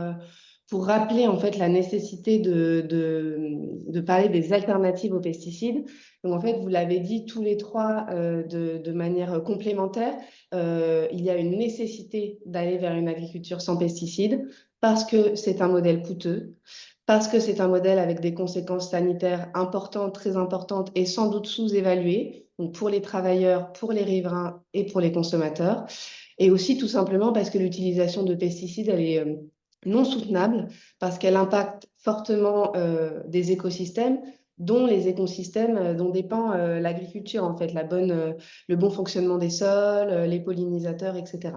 [SPEAKER 4] rappeler en fait la nécessité de parler des alternatives aux pesticides. Donc en fait, vous l'avez dit tous les trois de manière complémentaire, il y a une nécessité d'aller vers une agriculture sans pesticides parce que c'est un modèle coûteux, parce que c'est un modèle avec des conséquences sanitaires importantes, très importantes et sans doute sous-évaluées, donc pour les travailleurs, pour les riverains et pour les consommateurs. Et aussi tout simplement parce que l'utilisation de pesticides, elle est non soutenable, parce qu'elle impacte fortement des écosystèmes, dont les écosystèmes dont dépend l'agriculture, en fait, le bon fonctionnement des sols, les pollinisateurs, etc.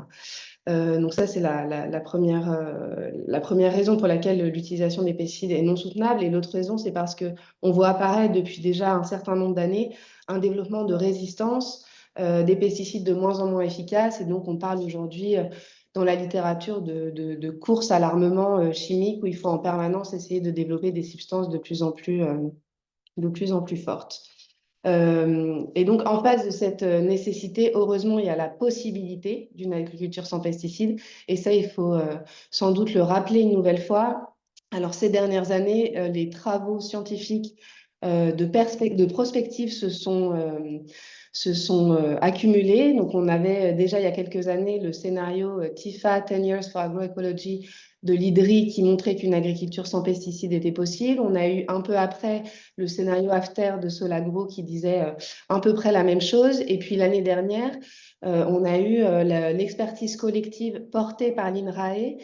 [SPEAKER 4] Donc ça, c'est la première raison pour laquelle l'utilisation des pesticides est non soutenable. Et l'autre raison, c'est parce qu'on voit apparaître depuis déjà un certain nombre d'années un développement de résistance des pesticides de moins en moins efficaces. Et donc, on parle aujourd'hui dans la littérature de course à l'armement chimique où il faut en permanence essayer de développer des substances de plus en plus fortes. Et donc, en face de cette nécessité, heureusement, il y a la possibilité d'une agriculture sans pesticides. Et ça, il faut sans doute le rappeler une nouvelle fois. Alors, ces dernières années, les travaux scientifiques de prospective se sont accumulés. Donc, on avait déjà il y a quelques années le scénario TIFA, 10 Years for Agroecology, de l'IDRI qui montrait qu'une agriculture sans pesticides était possible. On a eu un peu après le scénario AFTER de Solagro qui disait à peu près la même chose. Et puis l'année dernière, on a eu l'expertise collective portée par l'INRAE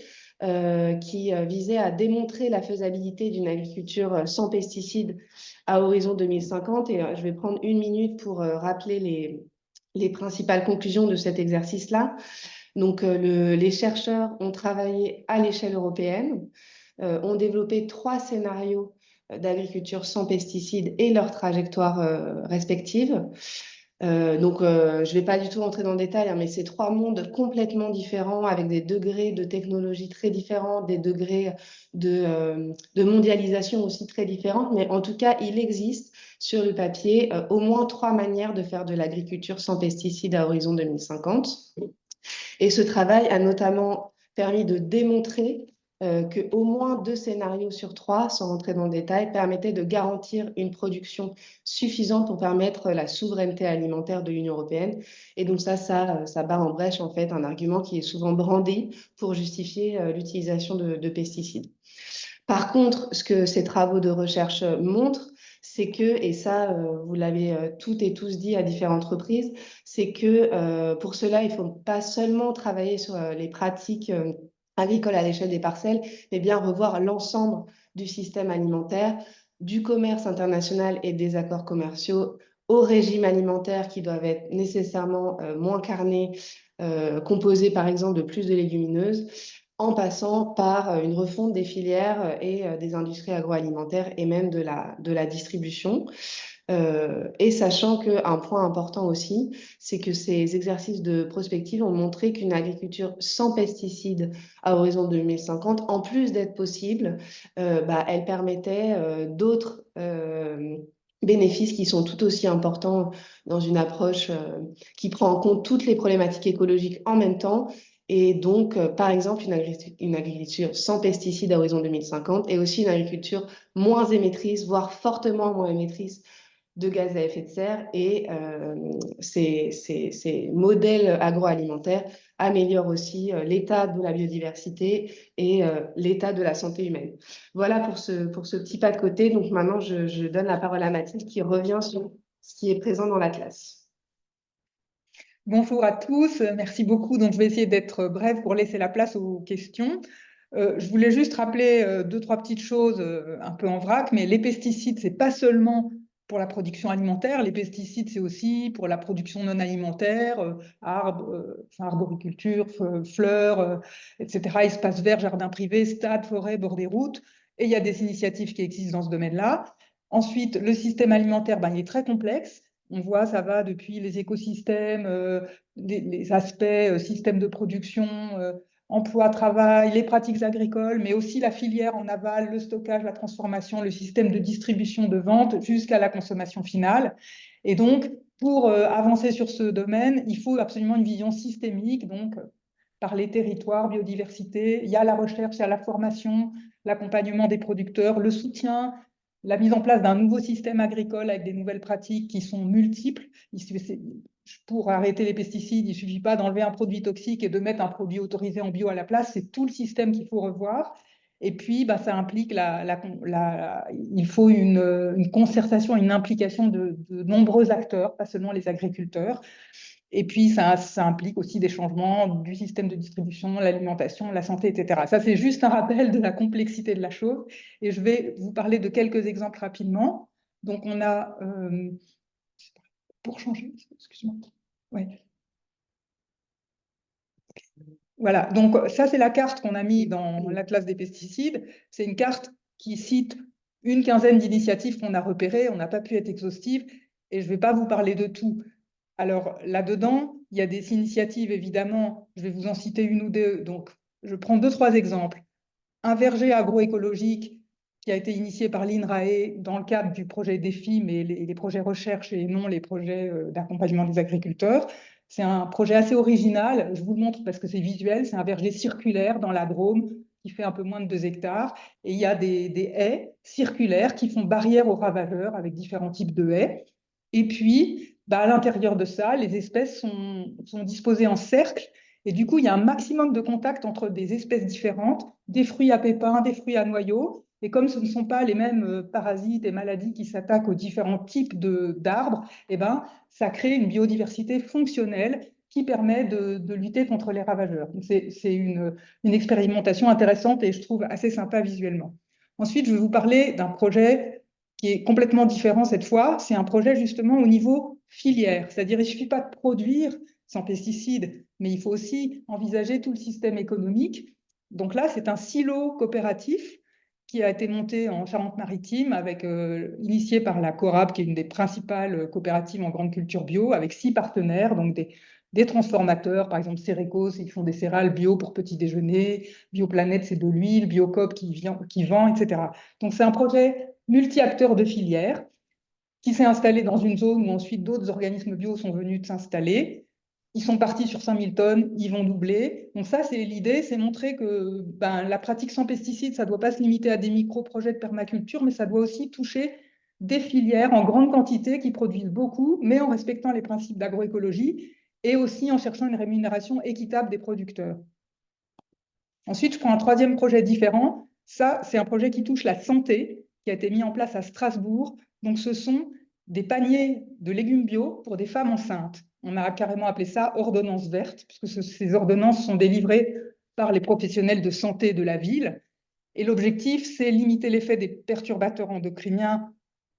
[SPEAKER 4] qui visait à démontrer la faisabilité d'une agriculture sans pesticides à horizon 2050. Et je vais prendre une minute pour rappeler les principales conclusions de cet exercice-là. Donc, les chercheurs ont travaillé à l'échelle européenne, ont développé 3 scénarios d'agriculture sans pesticides et leurs trajectoires respectives. Donc, je ne vais pas du tout rentrer dans le détail, hein, mais c'est 3 mondes complètement différents avec des degrés de technologie très différents, des degrés de mondialisation aussi très différents. Mais en tout cas, il existe sur le papier au moins 3 manières de faire de l'agriculture sans pesticides à horizon 2050. Et ce travail a notamment permis de démontrer qu'au moins 2 scénarios sur 3, sans rentrer dans le détail, permettaient de garantir une production suffisante pour permettre la souveraineté alimentaire de l'Union européenne. Et donc ça bat en brèche en fait un argument qui est souvent brandé pour justifier l'utilisation de pesticides. Par contre, ce que ces travaux de recherche montrent, c'est que, et ça, vous l'avez toutes et tous dit à différentes reprises, c'est que pour cela, il ne faut pas seulement travailler sur les pratiques agricoles à l'échelle des parcelles, mais bien revoir l'ensemble du système alimentaire, du commerce international et des accords commerciaux, aux régimes alimentaires qui doivent être nécessairement moins carnés, composés par exemple de plus de légumineuses, en passant par une refonte des filières et des industries agroalimentaires et même de la distribution. Et sachant qu'un point important aussi, c'est que ces exercices de prospective ont montré qu'une agriculture sans pesticides à horizon 2050, en plus d'être possible, elle permettait d'autres bénéfices qui sont tout aussi importants dans une approche qui prend en compte toutes les problématiques écologiques en même temps. Et donc, par exemple, une agriculture sans pesticides à horizon 2050 et aussi une agriculture moins émettrice, voire fortement moins émettrice de gaz à effet de serre. Et ces modèles agroalimentaires améliorent aussi l'état de la biodiversité et l'état de la santé humaine. Voilà pour ce petit pas de côté. Donc maintenant, je donne la parole à Mathilde qui revient sur ce qui est présent dans l'Atlas.
[SPEAKER 3] Bonjour à tous, merci beaucoup. Donc, je vais essayer d'être brève pour laisser la place aux questions. Je voulais juste rappeler deux, trois petites choses un peu en vrac, mais les pesticides, c'est pas seulement pour la production alimentaire, les pesticides, c'est aussi pour la production non alimentaire, arboriculture, fleurs, etc., espaces verts, jardins privés, stades, forêts, bord des routes. Et il y a des initiatives qui existent dans ce domaine-là. Ensuite, le système alimentaire, il est très complexe. On voit, ça va depuis les écosystèmes, les aspects systèmes de production, emploi, travail, les pratiques agricoles, mais aussi la filière en aval, le stockage, la transformation, le système de distribution, de vente, jusqu'à la consommation finale. Et donc, pour avancer sur ce domaine, il faut absolument une vision systémique, donc par les territoires, biodiversité, il y a la recherche, il y a la formation, l'accompagnement des producteurs, le soutien, la mise en place d'un nouveau système agricole avec des nouvelles pratiques qui sont multiples. Pour arrêter les pesticides, il ne suffit pas d'enlever un produit toxique et de mettre un produit autorisé en bio à la place, c'est tout le système qu'il faut revoir. Et puis, ça implique il faut une concertation, une implication de nombreux acteurs, pas seulement les agriculteurs. Et puis, ça implique aussi des changements du système de distribution, l'alimentation, la santé, etc. Ça, c'est juste un rappel de la complexité de la chose. Et je vais vous parler de quelques exemples rapidement. Donc, on a... pour changer, excuse-moi. Ouais. Voilà, donc ça, c'est la carte qu'on a mis dans l'Atlas des pesticides. C'est une carte qui cite une quinzaine d'initiatives qu'on a repérées. On n'a pas pu être exhaustive et je ne vais pas vous parler de tout. Alors là-dedans, il y a des initiatives, évidemment, je vais vous en citer une ou deux. Donc, je prends deux, trois exemples. Un verger agroécologique qui a été initié par l'INRAE dans le cadre du projet DEFI, mais les projets recherche et non les projets d'accompagnement des agriculteurs. C'est un projet assez original, je vous le montre parce que c'est visuel, c'est un verger circulaire dans la Drôme qui fait un peu moins de 2 hectares. Et il y a des haies circulaires qui font barrière aux ravageurs avec différents types de haies. Et puis, à l'intérieur de ça, les espèces sont disposées en cercle. Et du coup, il y a un maximum de contact entre des espèces différentes, des fruits à pépins, des fruits à noyaux. Et comme ce ne sont pas les mêmes parasites et maladies qui s'attaquent aux différents types d'arbres, ça crée une biodiversité fonctionnelle qui permet de lutter contre les ravageurs. C'est une expérimentation intéressante et je trouve assez sympa visuellement. Ensuite, je vais vous parler d'un projet qui est complètement différent cette fois. C'est un projet justement au niveau filière, c'est-à-dire il ne suffit pas de produire sans pesticides, mais il faut aussi envisager tout le système économique. Donc là, c'est un silo coopératif qui a été monté en Charente-Maritime, initié par la Corab, qui est une des principales coopératives en grande culture bio, avec 6 partenaires, donc des transformateurs, par exemple Cérécos, ils font des céréales bio pour petit déjeuner, Bioplanète, c'est de l'huile, Biocop qui vend, etc. Donc c'est un projet multi-acteurs de filière qui s'est installé dans une zone où ensuite d'autres organismes bio sont venus de s'installer. Ils sont partis sur 5000 tonnes, ils vont doubler. Donc ça, c'est l'idée, c'est montrer que la pratique sans pesticides, ça ne doit pas se limiter à des micro-projets de permaculture, mais ça doit aussi toucher des filières en grande quantité qui produisent beaucoup, mais en respectant les principes d'agroécologie et aussi en cherchant une rémunération équitable des producteurs. Ensuite, je prends un troisième projet différent. Ça, c'est un projet qui touche la santé, qui a été mis en place à Strasbourg. Donc, ce sont des paniers de légumes bio pour des femmes enceintes. On a carrément appelé ça ordonnance verte, puisque ces ordonnances sont délivrées par les professionnels de santé de la ville. Et l'objectif, c'est limiter l'effet des perturbateurs endocriniens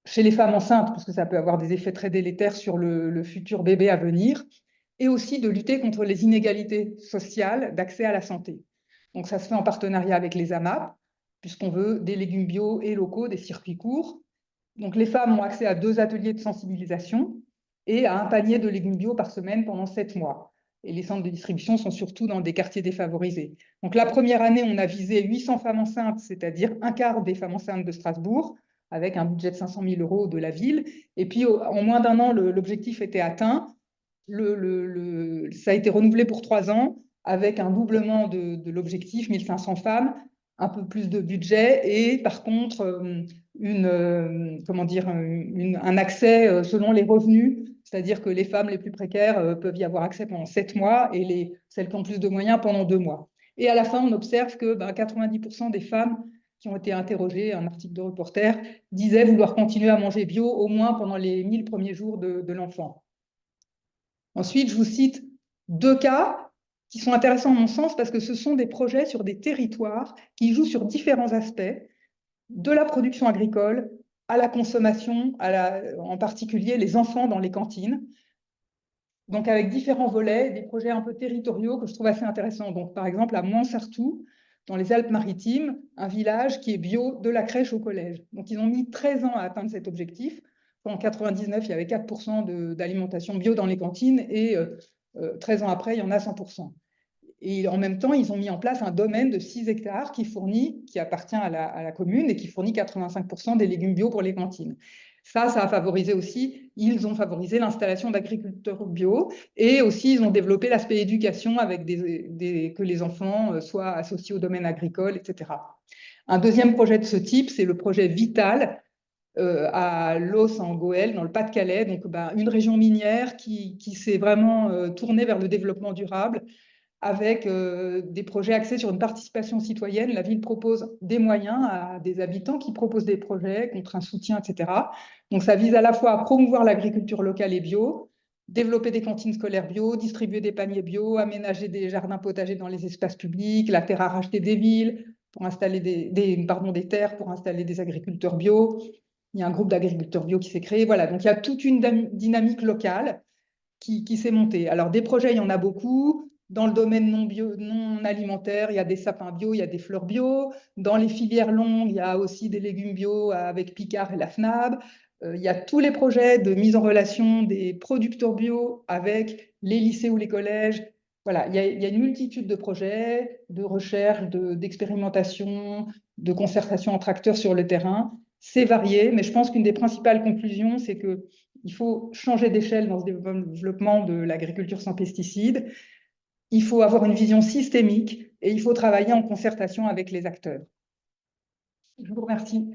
[SPEAKER 3] chez les femmes enceintes, parce que ça peut avoir des effets très délétères sur le futur bébé à venir, et aussi de lutter contre les inégalités sociales d'accès à la santé. Donc, ça se fait en partenariat avec les AMAP, puisqu'on veut des légumes bio et locaux, des circuits courts. Donc, les femmes ont accès à 2 ateliers de sensibilisation et à un panier de légumes bio par semaine pendant 7 mois. Et les centres de distribution sont surtout dans des quartiers défavorisés. Donc, la première année, on a visé 800 femmes enceintes, c'est-à-dire un quart des femmes enceintes de Strasbourg, avec un budget de 500 000 € de la ville. Et puis, en moins d'1 an, l'objectif était atteint. Ça a été renouvelé pour 3 ans, avec un doublement de l'objectif, 1500 femmes, un peu plus de budget et par contre un accès selon les revenus, c'est-à-dire que les femmes les plus précaires peuvent y avoir accès pendant 7 mois et celles qui ont plus de moyens pendant 2 mois. Et à la fin, on observe que 90% des femmes qui ont été interrogées, un article de Reporter, disaient vouloir continuer à manger bio au moins pendant les 1000 premiers jours de l'enfant. Ensuite, je vous cite 2 cas qui sont intéressants à mon sens parce que ce sont des projets sur des territoires qui jouent sur différents aspects, de la production agricole à la consommation, en particulier les enfants dans les cantines. Donc avec différents volets, des projets un peu territoriaux que je trouve assez intéressants. Donc par exemple à Montsartou, dans les Alpes-Maritimes, un village qui est bio de la crèche au collège. Donc ils ont mis 13 ans à atteindre cet objectif. En 99, il y avait 4% d'alimentation bio dans les cantines et 13 ans après, il y en a 100%. Et en même temps, ils ont mis en place un domaine de 6 hectares qui appartient à la commune et qui fournit 85% des légumes bio pour les cantines. Ça a favorisé aussi, ils ont favorisé l'installation d'agriculteurs bio et aussi ils ont développé l'aspect éducation avec que les enfants soient associés au domaine agricole, etc. Un deuxième projet de ce type, c'est le projet Vital, à Los en Goële, dans le Pas-de-Calais, donc une région minière qui s'est vraiment tournée vers le développement durable avec des projets axés sur une participation citoyenne. La ville propose des moyens à des habitants qui proposent des projets contre un soutien, etc. Donc ça vise à la fois à promouvoir l'agriculture locale et bio, développer des cantines scolaires bio, distribuer des paniers bio, aménager des jardins potagers dans les espaces publics, la terre à racheter des villes, pour installer des terres pour installer des agriculteurs bio. Il y a un groupe d'agriculteurs bio qui s'est créé. Voilà, donc il y a toute une dynamique locale qui s'est montée. Alors, des projets, il y en a beaucoup. Dans le domaine non alimentaire, il y a des sapins bio, il y a des fleurs bio. Dans les filières longues, il y a aussi des légumes bio avec Picard et la FNAB. Il y a tous les projets de mise en relation des producteurs bio avec les lycées ou les collèges. Voilà, il y a une multitude de projets, de recherche, d'expérimentation, de concertation entre acteurs sur le terrain. C'est varié, mais je pense qu'une des principales conclusions, c'est qu'il faut changer d'échelle dans ce développement de l'agriculture sans pesticides. Il faut avoir une vision systémique et il faut travailler en concertation avec les acteurs. Je vous remercie.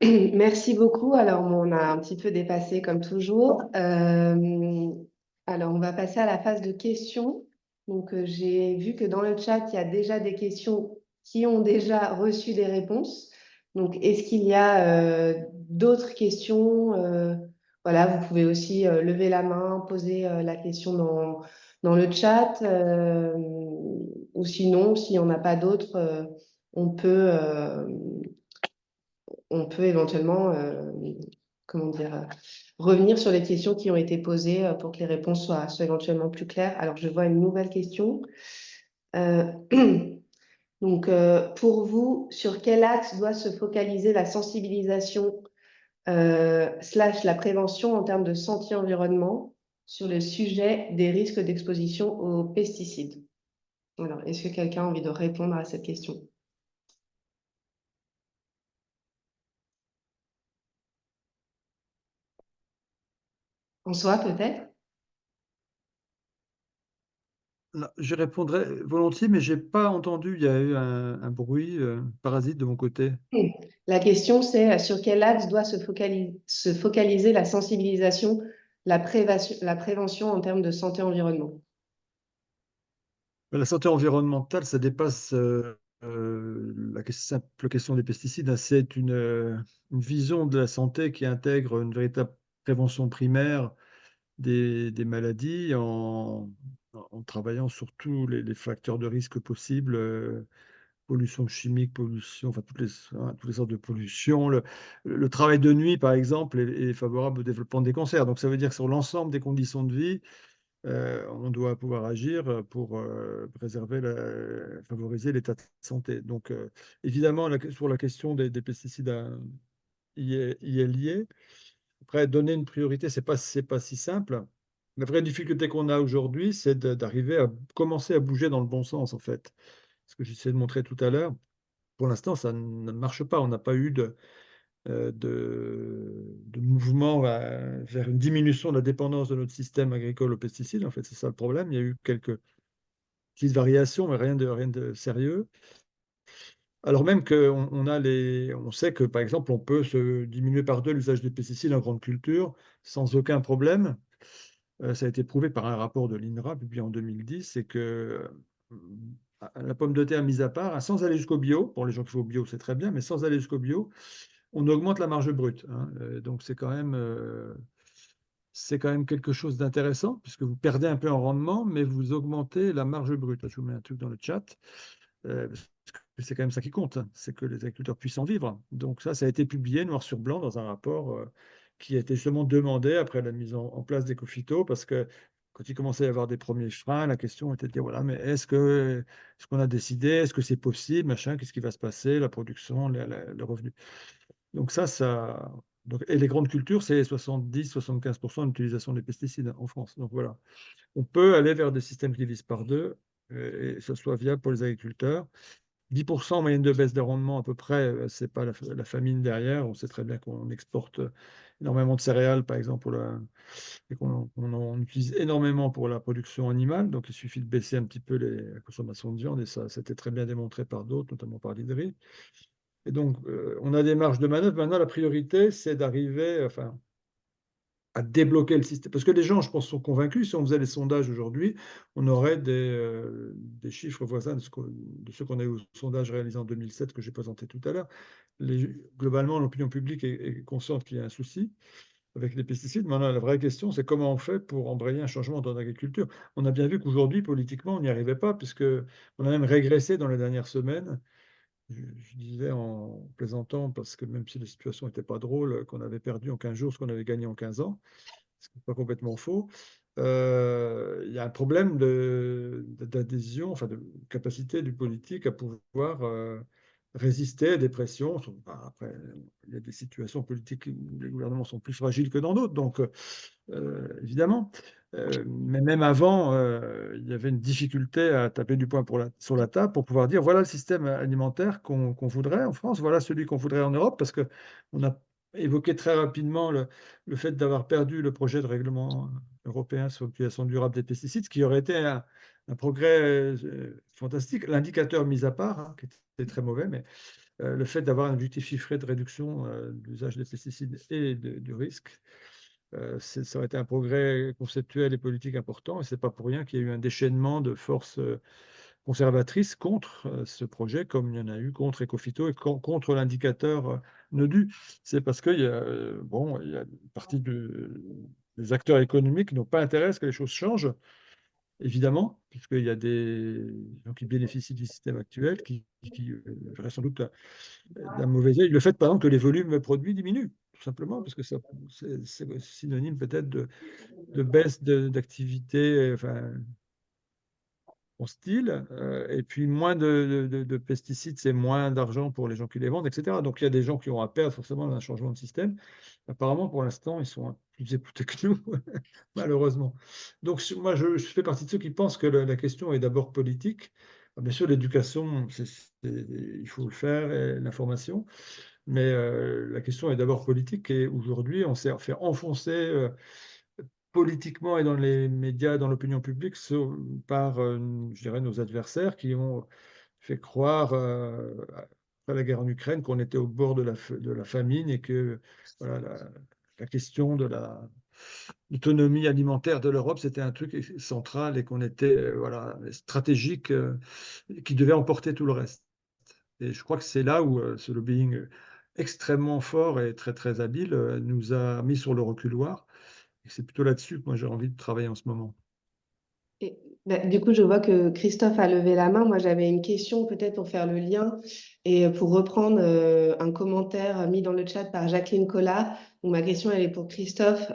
[SPEAKER 4] Merci beaucoup. Alors, on a un petit peu dépassé comme toujours. Alors, on va passer à la phase de questions. Donc, j'ai vu que dans le chat, il y a déjà des questions qui ont déjà reçu des réponses. Donc, est-ce qu'il y a d'autres questions? Voilà, vous pouvez aussi lever la main, poser la question dans le chat. Ou sinon, s'il n'y en a pas d'autres, on peut éventuellement revenir sur les questions qui ont été posées pour que les réponses soient éventuellement plus claires. Alors, je vois une nouvelle question. Donc, pour vous, sur quel axe doit se focaliser la sensibilisation / la prévention en termes de santé-environnement sur le sujet des risques d'exposition aux pesticides? Alors, est-ce que quelqu'un a envie de répondre à cette question? François, peut-être?
[SPEAKER 5] Je répondrai volontiers, mais je n'ai pas entendu, il y a eu un bruit parasite de mon côté.
[SPEAKER 4] La question, c'est sur quel axe doit se focaliser la sensibilisation, la prévention en termes de santé-environnement?
[SPEAKER 5] La santé environnementale, ça dépasse la simple question des pesticides, hein. C'est une vision de la santé qui intègre une véritable prévention primaire des maladies en travaillant sur tous les facteurs de risque possibles, pollution chimique, enfin toutes les sortes de pollution. Le travail de nuit, par exemple, est favorable au développement des cancers. Donc ça veut dire que sur l'ensemble des conditions de vie, on doit pouvoir agir pour favoriser l'état de santé. Donc, évidemment, sur la question des pesticides y est liée. Après, donner une priorité, c'est pas si simple. La vraie difficulté qu'on a aujourd'hui, c'est d'arriver à commencer à bouger dans le bon sens, en fait. Ce que j'essaie de montrer tout à l'heure. Pour l'instant, ça ne marche pas. On n'a pas eu de mouvement vers une diminution de la dépendance de notre système agricole aux pesticides. En fait, c'est ça le problème. Il y a eu quelques petites variations, mais rien de sérieux. Alors même on sait que, par exemple, on peut se diminuer par 2 l'usage des pesticides en grande culture sans aucun problème. Ça a été prouvé par un rapport de l'INRA publié en 2010, c'est que la pomme de terre mise à part, hein, sans aller jusqu'au bio, pour les gens qui font au bio, c'est très bien, mais sans aller jusqu'au bio, on augmente la marge brute, hein. Donc c'est quand même quelque chose d'intéressant, puisque vous perdez un peu en rendement, mais vous augmentez la marge brute. Je vous mets un truc dans le chat. Parce que c'est quand même ça qui compte, hein, c'est que les agriculteurs puissent en vivre. Donc ça a été publié noir sur blanc dans un rapport qui a été justement demandé après la mise en place d'Ecophyto, parce que quand il commençait à y avoir des premiers freins, la question était de dire, voilà, mais est-ce qu'on a décidé, est-ce que c'est possible, machin, qu'est-ce qui va se passer, la production, le revenu. Donc et les grandes cultures, c'est 70-75% d'utilisation des pesticides en France. Donc voilà, on peut aller vers des systèmes qui divisent par 2 et que ce soit viable pour les agriculteurs. 10% en moyenne de baisse de rendement à peu près, c'est pas la famine derrière. On sait très bien qu'on exporte énormément de céréales, par exemple, et qu'on en utilise énormément pour la production animale. Donc il suffit de baisser un petit peu la consommation de viande, et ça, c'était très bien démontré par d'autres, notamment par l'IDRI. Et donc, on a des marges de manœuvre. Maintenant, la priorité, c'est d'arriver, enfin, à débloquer le système. Parce que les gens, je pense, sont convaincus. Si on faisait les sondages aujourd'hui, on aurait des chiffres voisins de ceux qu'on a eu au sondage réalisé en 2007 que j'ai présenté tout à l'heure. Globalement, l'opinion publique est consciente qu'il y a un souci avec les pesticides. Maintenant, la vraie question, c'est comment on fait pour embrayer un changement dans l'agriculture. On a bien vu qu'aujourd'hui, politiquement, on n'y arrivait pas, puisque on a même régressé dans les dernières semaines. Je disais en plaisantant, parce que même si la situation n'était pas drôle, qu'on avait perdu en 15 jours ce qu'on avait gagné en 15 ans, ce qui n'est pas complètement faux. Il y a un problème d'adhésion, enfin de capacité du politique à pouvoir résister à des pressions. Après, il y a des situations politiques où les gouvernements sont plus fragiles que dans d'autres, donc évidemment. Mais même avant, il y avait une difficulté à taper du poing sur la table pour pouvoir dire voilà le système alimentaire qu'on voudrait en France, voilà celui qu'on voudrait en Europe, parce qu'on a évoqué très rapidement le fait d'avoir perdu le projet de règlement européen sur l'utilisation durable des pesticides, ce qui aurait été un progrès fantastique. L'indicateur mis à part, hein, qui était très mauvais, mais le fait d'avoir un objectif chiffré de réduction de l'usage des pesticides et du risque, ça aurait été un progrès conceptuel et politique important. Et ce n'est pas pour rien qu'il y a eu un déchaînement de forces conservatrices contre ce projet, comme il y en a eu contre Ecophyto et contre l'indicateur NODU. C'est parce qu'il y a, il y a une partie des acteurs économiques qui n'ont pas intérêt à ce que les choses changent, évidemment, puisqu'il y a des gens qui bénéficient du système actuel, qui verraient sans doute d'un mauvais œil le fait, par exemple, que les volumes produits diminuent, tout simplement, parce que c'est synonyme peut-être de baisse d'activité, enfin, en style, et puis moins de pesticides, c'est moins d'argent pour les gens qui les vendent, etc. Donc il y a des gens qui ont à perdre forcément dans un changement de système. Apparemment, pour l'instant, ils sont plus écoutés que nous, malheureusement. Donc moi, je fais partie de ceux qui pensent que la question est d'abord politique. Bien sûr, l'éducation, il faut le faire, et l'information, mais la question est d'abord politique, et aujourd'hui, on s'est fait enfoncer politiquement et dans les médias, dans l'opinion publique, par, je dirais, nos adversaires qui ont fait croire, après la guerre en Ukraine, qu'on était au bord de la famine, et que voilà, la question de l'autonomie alimentaire de l'Europe, c'était un truc central, et qu'on était voilà, stratégique, qui devait emporter tout le reste. Et je crois que c'est là où ce lobbying extrêmement fort et très très habile nous a mis sur le reculoir. Et c'est plutôt là-dessus que moi j'ai envie de travailler en ce moment.
[SPEAKER 4] Et, du coup, je vois que Christophe a levé la main. Moi, j'avais une question peut-être pour faire le lien et pour reprendre un commentaire mis dans le chat par Jacqueline Collat Donc, ma question, elle est pour Christophe.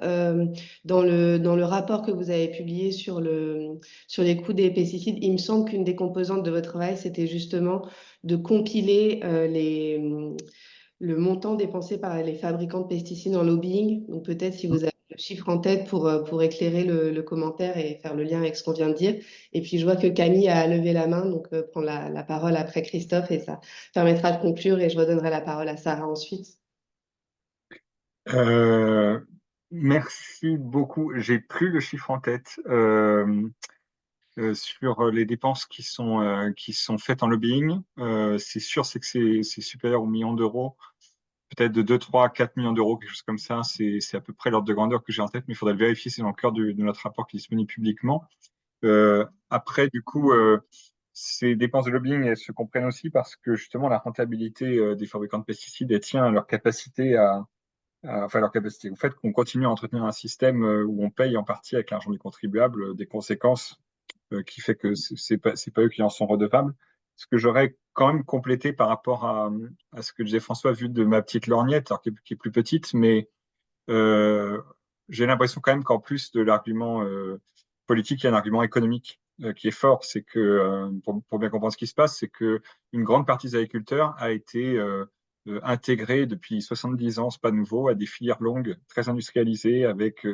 [SPEAKER 4] Dans le rapport que vous avez publié sur les coûts des pesticides, il me semble qu'une des composantes de votre travail, c'était justement de compiler le montant dépensé par les fabricants de pesticides en lobbying. Donc, peut-être si vous avez le chiffre en tête pour éclairer le commentaire et faire le lien avec ce qu'on vient de dire. Et puis, je vois que Camille a levé la main, donc prend la parole après Christophe et ça permettra de conclure et je redonnerai la parole à Sarah ensuite.
[SPEAKER 2] Euh, Merci beaucoup. J'ai plus le chiffre en tête sur les dépenses qui sont faites en lobbying. C'est sûr, c'est que c'est supérieur aux millions d'euros, peut-être de 2, 3, 4 millions d'euros, quelque chose comme ça. C'est à peu près l'ordre de grandeur que j'ai en tête, mais il faudrait le vérifier. C'est dans le cœur de notre rapport qui est disponible publiquement. Après, du coup, ces dépenses de lobbying, elles se comprennent aussi parce que justement, la rentabilité des fabricants de pesticides, elle tient à leur capacité enfin leur capacité. Au fait, qu'on continue à entretenir un système où on paye en partie avec l'argent du contribuable des conséquences qui fait que c'est pas eux qui en sont redevables. Ce que j'aurais quand même complété par rapport à ce que disait François, vu de ma petite lorgnette, alors qui est plus petite, mais euh, j'ai l'impression quand même qu'en plus de l'argument politique, il y a un argument économique qui est fort. C'est que, pour bien comprendre ce qui se passe, c'est que une grande partie des agriculteurs a été intégrée depuis 70 ans, c'est pas nouveau, à des filières longues, très industrialisées, avec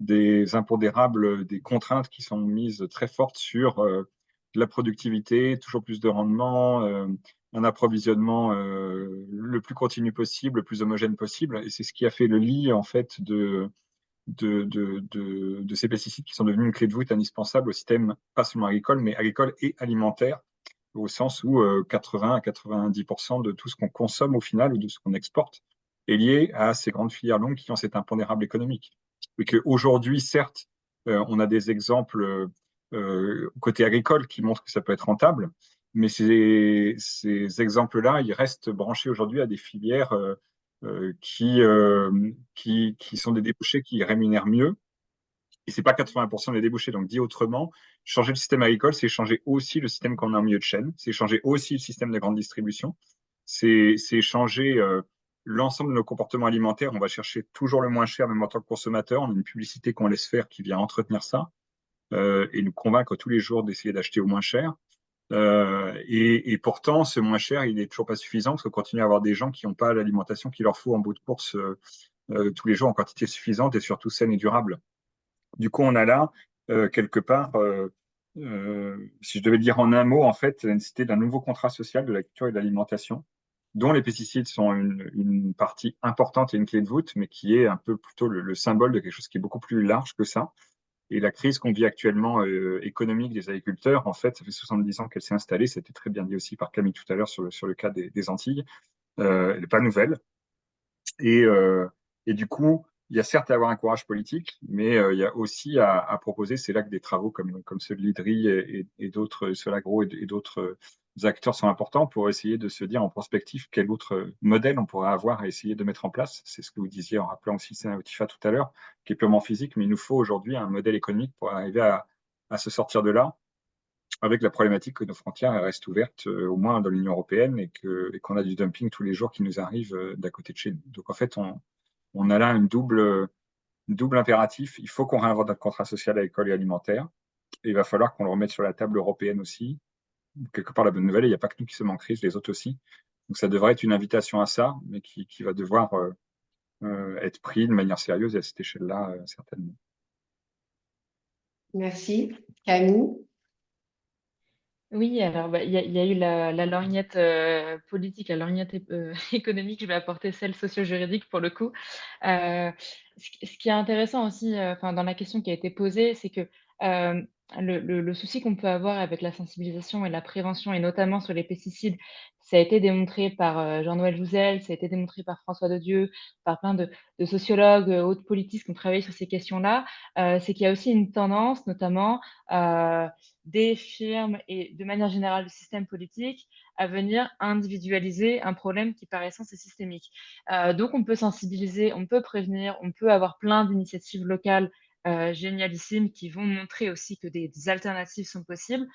[SPEAKER 2] des impondérables, des contraintes qui sont mises très fortes sur la productivité, toujours plus de rendement, un approvisionnement le plus continu possible, le plus homogène possible. Et c'est ce qui a fait le lit, en fait, de ces pesticides qui sont devenus une clé de voûte indispensable au système, pas seulement agricole, mais agricole et alimentaire, au sens où 80 à 90% de tout ce qu'on consomme au final ou de ce qu'on exporte est lié à ces grandes filières longues qui ont cet impondérable économique. Et qu'aujourd'hui, certes, on a des exemples côté agricole qui montrent que ça peut être rentable, mais ces exemples-là, ils restent branchés aujourd'hui à des filières qui sont des débouchés qui rémunèrent mieux. Et c'est pas 80% des débouchés. Donc, dit autrement, changer le système agricole, c'est changer aussi le système qu'on a en milieu de chaîne, c'est changer aussi le système de grande distribution, c'est changer l'ensemble de nos comportements alimentaires. On va chercher toujours le moins cher, même en tant que consommateur. On a une publicité qu'on laisse faire qui vient entretenir ça et nous convaincre tous les jours d'essayer d'acheter au moins cher. Et pourtant, ce moins cher, il n'est toujours pas suffisant parce qu'on continue à avoir des gens qui n'ont pas l'alimentation qu'il leur faut en bout de course tous les jours en quantité suffisante et surtout saine et durable. Du coup, on a là, quelque part, si je devais le dire en un mot, en fait, la nécessité d'un nouveau contrat social de l'agriculture et de l'alimentation, dont les pesticides sont une partie importante et une clé de voûte, mais qui est un peu plutôt le symbole de quelque chose qui est beaucoup plus large que ça. Et la crise qu'on vit actuellement économique des agriculteurs, en fait, ça fait 70 ans qu'elle s'est installée. C'était très bien dit aussi par Camille tout à l'heure sur le cas des Antilles. Elle n'est pas nouvelle. Et, euh, et du coup, il y a certes à avoir un courage politique, mais il y a aussi à proposer, c'est là que des travaux comme ceux de l'IDRI et d'autres, Solagro et d'autres acteurs sont importants pour essayer de se dire en prospective quel autre modèle on pourrait avoir à essayer de mettre en place. C'est ce que vous disiez en rappelant aussi Sénat Otifa tout à l'heure, qui est purement physique, mais il nous faut aujourd'hui un modèle économique pour arriver à se sortir de là avec la problématique que nos frontières restent ouvertes, au moins dans l'Union européenne, et qu'on a du dumping tous les jours qui nous arrive d'à côté de chez nous. Donc en fait, on a là double impératif. Il faut qu'on réinvente notre contrat social agricole et alimentaire. Et il va falloir qu'on le remette sur la table européenne aussi. Quelque part, la bonne nouvelle, il n'y a pas que nous qui sommes en crise, les autres aussi. Donc ça devrait être une invitation à ça, mais qui va devoir être pris de manière sérieuse à cette échelle-là, certainement.
[SPEAKER 4] Merci. Camille?
[SPEAKER 6] Oui, alors il y a eu la lorgnette politique, la lorgnette économique, je vais apporter celle socio-juridique pour le coup. Ce qui est intéressant aussi, enfin, dans la question qui a été posée, c'est que le souci qu'on peut avoir avec la sensibilisation et la prévention, et notamment sur les pesticides, ça a été démontré par Jean-Noël Jouzel, ça a été démontré par François Dedieu, par plein de sociologues, hautes politiques qui ont travaillé sur ces questions-là, c'est qu'il y a aussi une tendance, notamment des firmes et de manière générale du système politique à venir individualiser un problème qui par essence est systémique. Donc on peut sensibiliser, on peut prévenir, on peut avoir plein d'initiatives locales génialissimes qui vont montrer aussi que des alternatives sont possibles.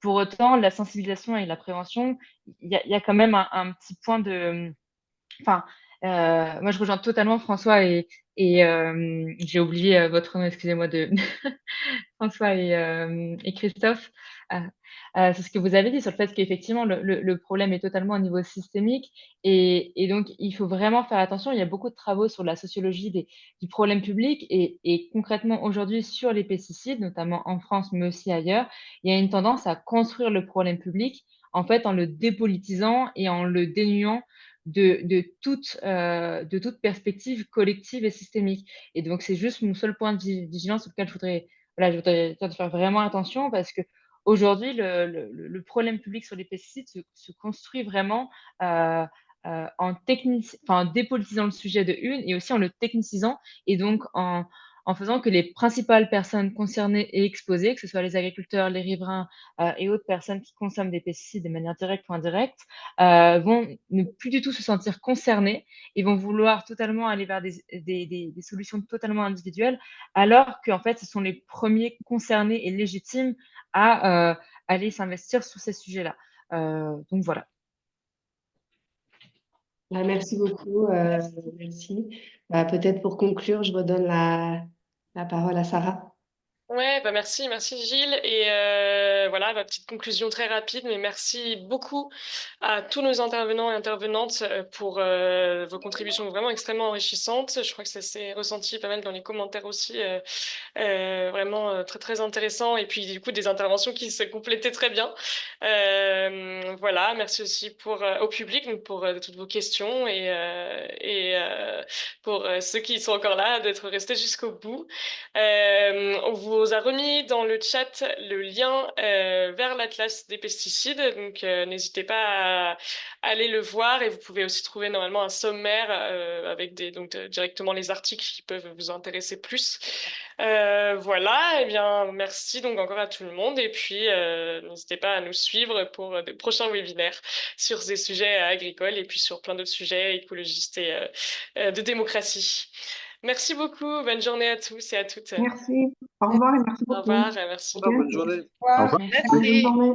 [SPEAKER 6] Pour autant, la sensibilisation et la prévention, il y a quand même un petit point de... Enfin, Moi, je rejoins totalement François et j'ai oublié votre nom, excusez-moi, de François et Christophe. Euh, c'est ce que vous avez dit sur le fait qu'effectivement, le problème est totalement au niveau systémique et donc il faut vraiment faire attention. Il y a beaucoup de travaux sur la sociologie du problème public et concrètement aujourd'hui sur les pesticides, notamment en France, mais aussi ailleurs, il y a une tendance à construire le problème public en fait en le dépolitisant et en le dénuant de toute perspective collective et systémique. Et donc, c'est juste mon seul point de vigilance sur lequel je voudrais faire vraiment attention parce que aujourd'hui, le problème public sur les pesticides se construit vraiment en dépolitisant le sujet de une et aussi en le technicisant et donc en faisant que les principales personnes concernées et exposées, que ce soit les agriculteurs, les riverains et autres personnes qui consomment des pesticides de manière directe ou indirecte, vont ne plus du tout se sentir concernés et vont vouloir totalement aller vers des solutions totalement individuelles, alors qu'en fait, ce sont les premiers concernés et légitimes à aller s'investir sur ces sujets-là. Donc voilà.
[SPEAKER 4] Merci beaucoup. Merci. Peut-être pour conclure, je redonne la parole à Sarah.
[SPEAKER 1] Ouais, bah merci Gilles. Et voilà, ma petite conclusion très rapide, mais merci beaucoup à tous nos intervenants et intervenantes pour vos contributions vraiment extrêmement enrichissantes. Je crois que ça s'est ressenti pas mal dans les commentaires aussi, vraiment très très intéressant. Et puis du coup des interventions qui se complétaient très bien. Voilà, merci aussi au public donc, pour toutes vos questions et pour ceux qui sont encore là d'être restés jusqu'au bout. On vous a remis dans le chat le lien vers l'Atlas des pesticides, donc n'hésitez pas à aller le voir et vous pouvez aussi trouver normalement un sommaire avec directement les articles qui peuvent vous intéresser plus. Voilà, et bien merci donc encore à tout le monde et puis n'hésitez pas à nous suivre pour de prochains webinaires sur ces sujets agricoles et puis sur plein d'autres sujets écologistes et de démocratie. Merci beaucoup, bonne journée à tous et à toutes.
[SPEAKER 7] Merci. Au revoir et merci
[SPEAKER 1] Au
[SPEAKER 7] beaucoup.
[SPEAKER 1] revoir, merci.
[SPEAKER 5] Bonne journée.
[SPEAKER 3] Au revoir.
[SPEAKER 6] Merci.
[SPEAKER 7] Bonne journée.